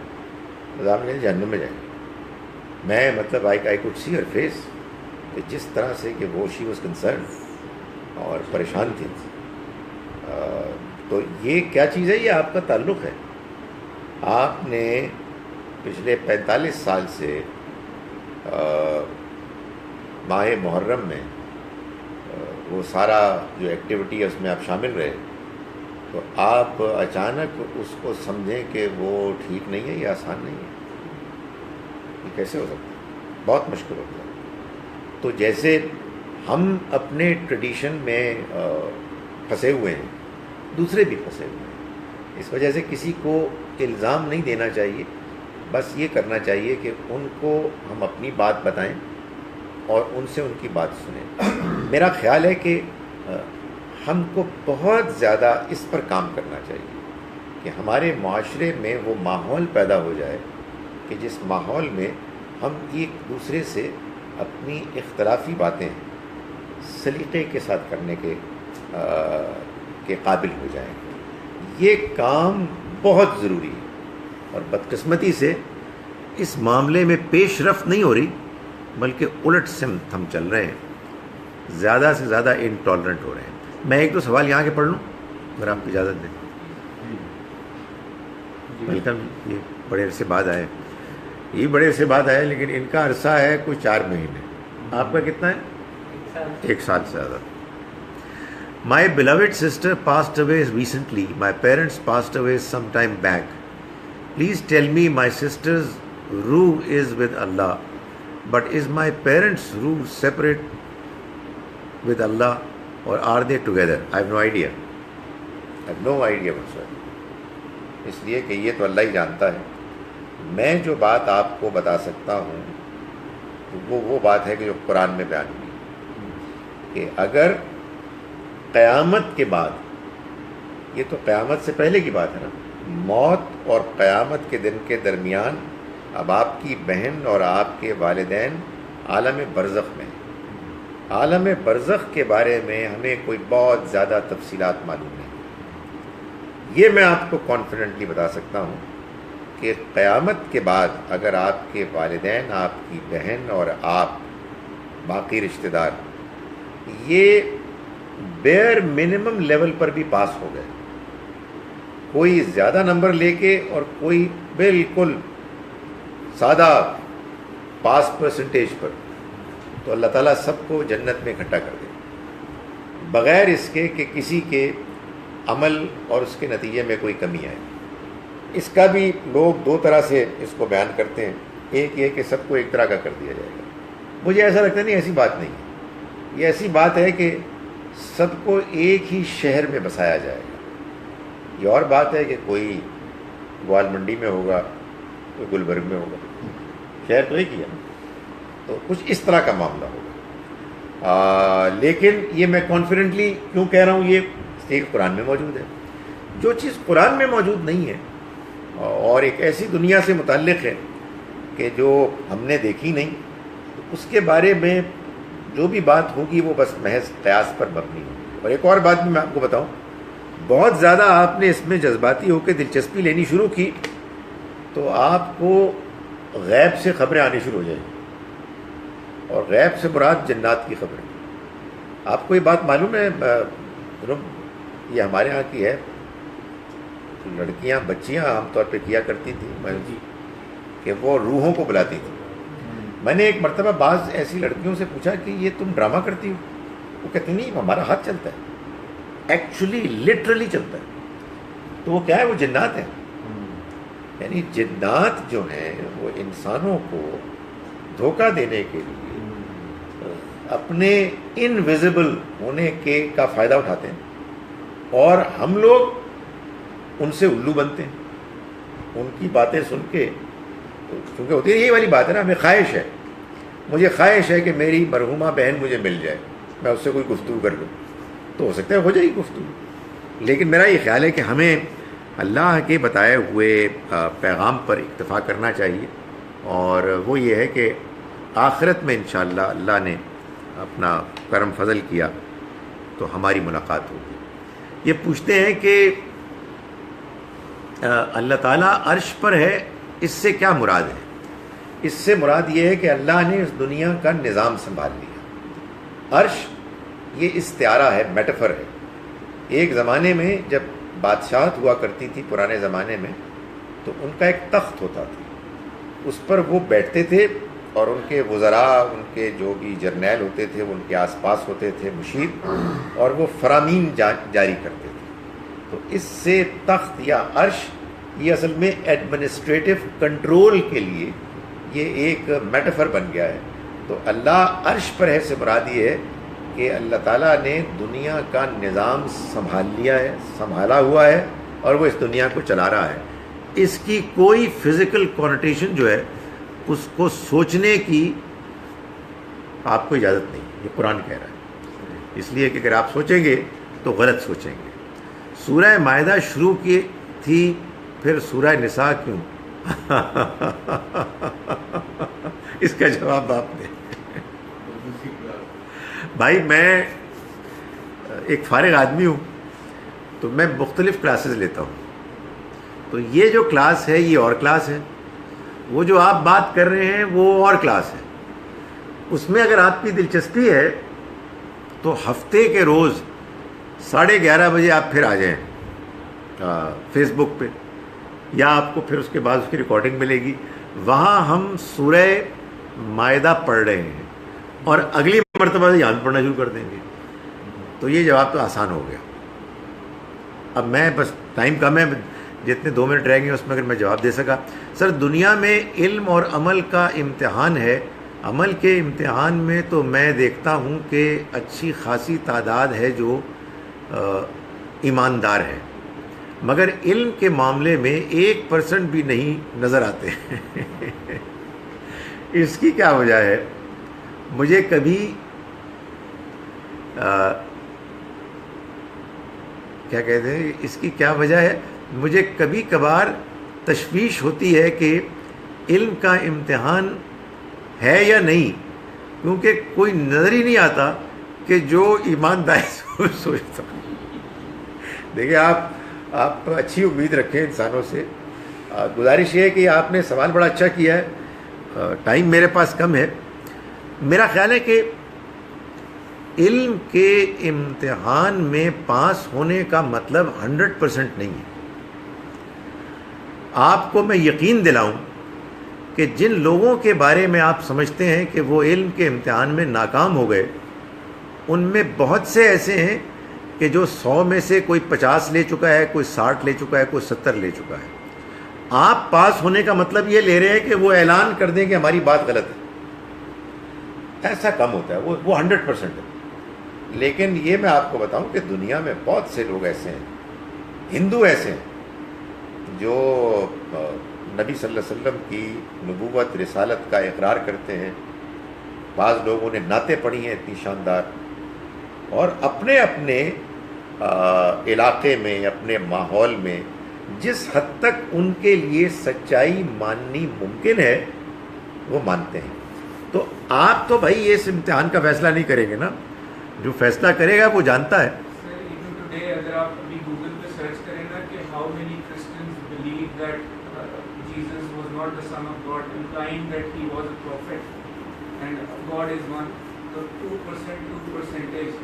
آپ نے جہنم میں جائیں گے۔ میں مطلب I could see Hare face کہ جس طرح سے کہ وہ شی واز کنسرن اور پریشان تھی۔ تو یہ کیا چیز ہے؟ یہ آپ کا تعلق ہے۔ آپ نے پچھلے 45 سال سے ماہ محرم میں وہ سارا جو ایکٹیویٹی ہے اس میں آپ شامل رہے، تو آپ اچانک اس کو سمجھیں کہ وہ ٹھیک نہیں ہے، یہ آسان نہیں ہے، یہ کیسے ہو سکتا ہے؟ بہت مشکل ہوتا ہے۔ تو جیسے ہم اپنے ٹریڈیشن میں پھنسے ہوئے ہیں، دوسرے بھی پھنسے ہوئے ہیں، اس وجہ سے کسی کو الزام نہیں دینا چاہیے، بس یہ کرنا چاہیے کہ ان کو ہم اپنی بات بتائیں اور ان سے ان کی بات سنیں۔ میرا خیال ہے کہ ہم کو بہت زیادہ اس پر کام کرنا چاہیے کہ ہمارے معاشرے میں وہ ماحول پیدا ہو جائے کہ جس ماحول میں ہم ایک دوسرے سے اپنی اختلافی باتیں سلیقے کے ساتھ کرنے کے قابل ہو جائیں۔ یہ کام بہت ضروری ہے، اور بدقسمتی سے اس معاملے میں پیش رفت نہیں ہو رہی، بلکہ الٹ سمت ہم چل رہے ہیں، زیادہ سے زیادہ انٹالرنٹ ہو رہے ہیں۔ میں ایک دو سوال یہاں کے پڑھ لوں اگر آپ اجازت دیں۔ ویلکم، یہ بڑے عرصے بعد آئے، یہ بڑے عرصے بعد آئے، لیکن ان کا عرصہ ہے کوئی 4 مہینے۔ آپ کا کتنا ہے؟ 1 سال سے زیادہ۔ My beloved sister passed away recently. My parents passed away some time back. Please tell me, my sister's ruh is with Allah, but is my parents' ruh separate with Allah, or are they together? I have no idea. I have no idea whatsoever. اس لیے کہ یہ تو اللہ ہی جانتا ہے۔ میں جو بات آپ کو بتا سکتا ہوں وہ بات ہے کہ جو قرآن میں بیان ہوئی کہ اگر قیامت کے بعد، یہ تو قیامت سے پہلے کی بات ہے نا، موت اور قیامت کے دن کے درمیان اب آپ کی بہن اور آپ کے والدین عالم برزخ میں ہیں۔ عالم برزخ کے بارے میں ہمیں کوئی بہت زیادہ تفصیلات معلوم نہیں۔ یہ میں آپ کو کانفیڈنٹلی بتا سکتا ہوں کہ قیامت کے بعد اگر آپ کے والدین، آپ کی بہن اور آپ باقی رشتہ دار یہ بیئر منیمم لیول پر بھی پاس ہو گئے، کوئی زیادہ نمبر لے کے اور کوئی بالکل سادہ پاس پرسنٹیج پر، تو اللہ تعالیٰ سب کو جنت میں اکٹھا کر دے بغیر اس کے کہ کسی کے عمل اور اس کے نتیجے میں کوئی کمی آئے۔ اس کا بھی لوگ 2 طرح سے اس کو بیان کرتے ہیں، ایک یہ کہ سب کو ایک طرح کا کر دیا جائے گا۔ مجھے ایسا لگتا نہیں، ایسی بات نہیں ہے۔ یہ ایسی بات ہے کہ سب کو ایک ہی شہر میں بسایا جائے گا۔ یہ اور بات ہے کہ کوئی گوال منڈی میں ہوگا، کوئی گلبرگ میں ہوگا، شہر تو ایک ہی ہے نا۔ تو کچھ اس طرح کا معاملہ ہوگا۔ لیکن یہ میں کانفیڈنٹلی کیوں کہہ رہا ہوں، یہ ایک قرآن میں موجود ہے۔ جو چیز قرآن میں موجود نہیں ہے اور ایک ایسی دنیا سے متعلق ہے کہ جو ہم نے دیکھی نہیں، اس کے بارے میں جو بھی بات ہوگی وہ بس محض قیاس پر مبنی ہوگی۔ اور ایک اور بات بھی میں آپ کو بتاؤں، بہت زیادہ آپ نے اس میں جذباتی ہو کے دلچسپی لینی شروع کی تو آپ کو غیب سے خبریں آنی شروع ہو جائیں گی، اور غیب سے مراد جنات کی خبریں۔ آپ کو یہ بات معلوم ہے، یہ ہمارے ہاں کی ہے، لڑکیاں بچیاں عام طور پہ کیا کرتی تھیں کہ وہ روحوں کو بلاتی تھیں۔ میں نے ایک مرتبہ بعض ایسی لڑکیوں سے پوچھا کہ یہ تم ڈرامہ کرتی ہو؟ وہ کہتی نہیں، ہمارا ہاتھ چلتا ہے، ایکچولی لٹرلی چلتا ہے۔ تو وہ کیا ہے؟ وہ جنات ہیں۔ یعنی جنات جو ہیں وہ انسانوں کو دھوکہ دینے کے لیے اپنے انویزیبل ہونے کا فائدہ اٹھاتے ہیں، اور ہم لوگ ان سے الو بنتے ہیں۔ ان کی باتیں سن کے، کیونکہ ہوتی ہے یہی والی بات ہے نا، ہمیں خواہش ہے، مجھے خواہش ہے کہ میری مرحومہ بہن مجھے مل جائے، میں اس سے کوئی گفتگو کر لوں، تو ہو سکتا ہے ہو جائے گی گفتگو، لیکن میرا یہ خیال ہے کہ ہمیں اللہ کے بتائے ہوئے پیغام پر اکتفا کرنا چاہیے، اور وہ یہ ہے کہ آخرت میں انشاءاللہ اللہ نے اپنا کرم فضل کیا تو ہماری ملاقات ہوگی۔ یہ پوچھتے ہیں کہ اللہ تعالیٰ عرش پر ہے، اس سے کیا مراد ہے؟ اس سے مراد یہ ہے کہ اللہ نے اس دنیا کا نظام سنبھال لیا۔ عرش یہ استعارہ ہے، میٹافر ہے۔ ایک زمانے میں جب بادشاہت ہوا کرتی تھی پرانے زمانے میں، تو ان کا ایک تخت ہوتا تھا، اس پر وہ بیٹھتے تھے اور ان کے وزراء، ان کے جو بھی جرنیل ہوتے تھے وہ ان کے آس پاس ہوتے تھے، مشیر، اور وہ فرامین جاری کرتے تھے۔ تو اس سے تخت یا عرش یہ اصل میں ایڈمنسٹریٹو کنٹرول کے لیے یہ ایک میٹافر بن گیا ہے۔ تو اللہ عرش پر ہے سے مراد یہ ہے کہ اللہ تعالیٰ نے دنیا کا نظام سنبھال لیا ہے، سنبھالا ہوا ہے، اور وہ اس دنیا کو چلا رہا ہے۔ اس کی کوئی فزیکل کونوٹیشن جو ہے اس کو سوچنے کی آپ کو اجازت نہیں، یہ قرآن کہہ رہا ہے۔ اس لیے کہ اگر آپ سوچیں گے تو غلط سوچیں گے۔ سورہ مائدہ شروع کی تھی، پھر سورہ نساء کیوں؟ اس کا جواب آپ دیں۔ بھائی میں ایک فارغ آدمی ہوں، تو میں مختلف کلاسز لیتا ہوں، تو یہ جو کلاس ہے یہ اور کلاس ہے، وہ جو آپ بات کر رہے ہیں وہ اور کلاس ہے۔ اس میں اگر آپ کی دلچسپی ہے تو ہفتے کے روز 11:30 بجے آپ پھر آ جائیں فیس بک پہ، یا آپ کو پھر اس کے بعد اس کی ریکارڈنگ ملے گی، وہاں ہم سورہ مائدہ پڑھ رہے ہیں، اور اگلی مرتبہ سے یاد پڑھنا شروع کر دیں گے۔ تو یہ جواب تو آسان ہو گیا۔ اب میں بس ٹائم کم ہے، جتنے 2 منٹ رہ گئے اس میں اگر میں جواب دے سکا۔ سر دنیا میں علم اور عمل کا امتحان ہے، عمل کے امتحان میں تو میں دیکھتا ہوں کہ اچھی خاصی تعداد ہے جو ایماندار ہے، مگر علم کے معاملے میں 1% بھی نہیں نظر آتے۔ اس کی کیا وجہ ہے؟ مجھے کبھی کیا کہتے ہیں، اس کی کیا وجہ ہے؟ مجھے کبھی کبھار تشویش ہوتی ہے کہ علم کا امتحان ہے یا نہیں، کیونکہ کوئی نظر ہی نہیں آتا کہ جو ایمانداری سوچتا۔ دیکھیں آپ اچھی امید رکھیں انسانوں سے۔ گزارش یہ ہے کہ آپ نے سوال بڑا اچھا کیا ہے، ٹائم میرے پاس کم ہے۔ میرا خیال ہے کہ علم کے امتحان میں پاس ہونے کا مطلب 100% نہیں ہے۔ آپ کو میں یقین دلاؤں کہ جن لوگوں کے بارے میں آپ سمجھتے ہیں کہ وہ علم کے امتحان میں ناکام ہو گئے، ان میں بہت سے ایسے ہیں کہ جو 100 میں سے کوئی 50 لے چکا ہے، کوئی 60 لے چکا ہے، کوئی 70 لے چکا ہے۔ آپ پاس ہونے کا مطلب یہ لے رہے ہیں کہ وہ اعلان کر دیں کہ ہماری بات غلط ہے۔ ایسا کم ہوتا ہے، وہ 100% ہے۔ لیکن یہ میں آپ کو بتاؤں کہ دنیا میں بہت سے لوگ ایسے ہیں، ہندو ایسے ہیں جو نبی صلی اللہ علیہ وسلم کی نبوت رسالت کا اقرار کرتے ہیں۔ بعض لوگوں نے نعتیں پڑھی ہیں اتنی شاندار، اور اپنے اپنے علاقے میں، اپنے ماحول میں جس حد تک ان کے لیے سچائی ماننی ممکن ہے وہ مانتے ہیں۔ تو آپ تو بھائی اس امتحان کا فیصلہ نہیں کریں گے نا، جو فیصلہ کرے گا وہ جانتا ہے۔ سر ایون ٹوڈے اگر آپ ابھی گوگل پہ سرچ کریں نا کہ how many Christians believe that Jesus was not the son of God implying that he was a prophet and God is one, تو 2%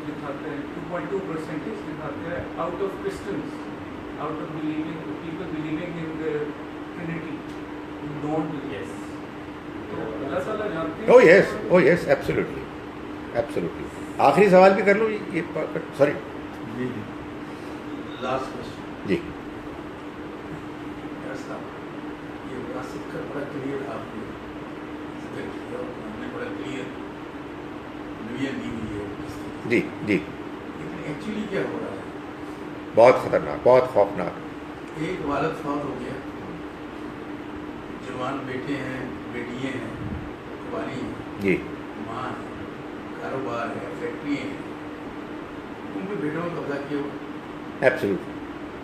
دکھاتے ہیں، 2.2% دکھاتے ہیں out of Christians, out of people believing in the Trinity, who don't believe. Yes. تو اللہ تعالیٰ جانتے ہیں۔ Oh yes, oh yes, absolutely, absolutely. آخری سوال بھی کر لوں یہ، سوری جی لاسٹ کوشچن جی۔ ڈاکٹر صاحب، یہ وراثت کا بڑا کلیئر آپ نے ذکر کیا، اور ہم نے بڑا کلیئر نوعیت دی ہوئی ہے جی جی، لیکن ایکچولی کیا ہو رہا ہے؟ بہت خطرناک، بہت خوفناک۔ ایک والد فوت ہو گیا، جوان بیٹے ہیں، بیٹیاں ہیں، کباری ہیں، جی ماں ہے، کاروبار ہے، فیکٹری ہیں، ان پہ بیٹوں کا قبضہ کیا ہوا۔ ایبسلیوٹلی۔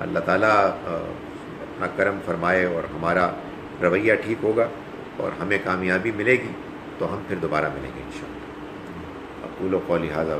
اللہ تعالیٰ اپنا کرم فرمائے اور ہمارا رویہ ٹھیک ہوگا اور ہمیں کامیابی ملے گی تو ہم پھر دوبارہ ملیں گے انشاءاللہ. اقول قولی ھذا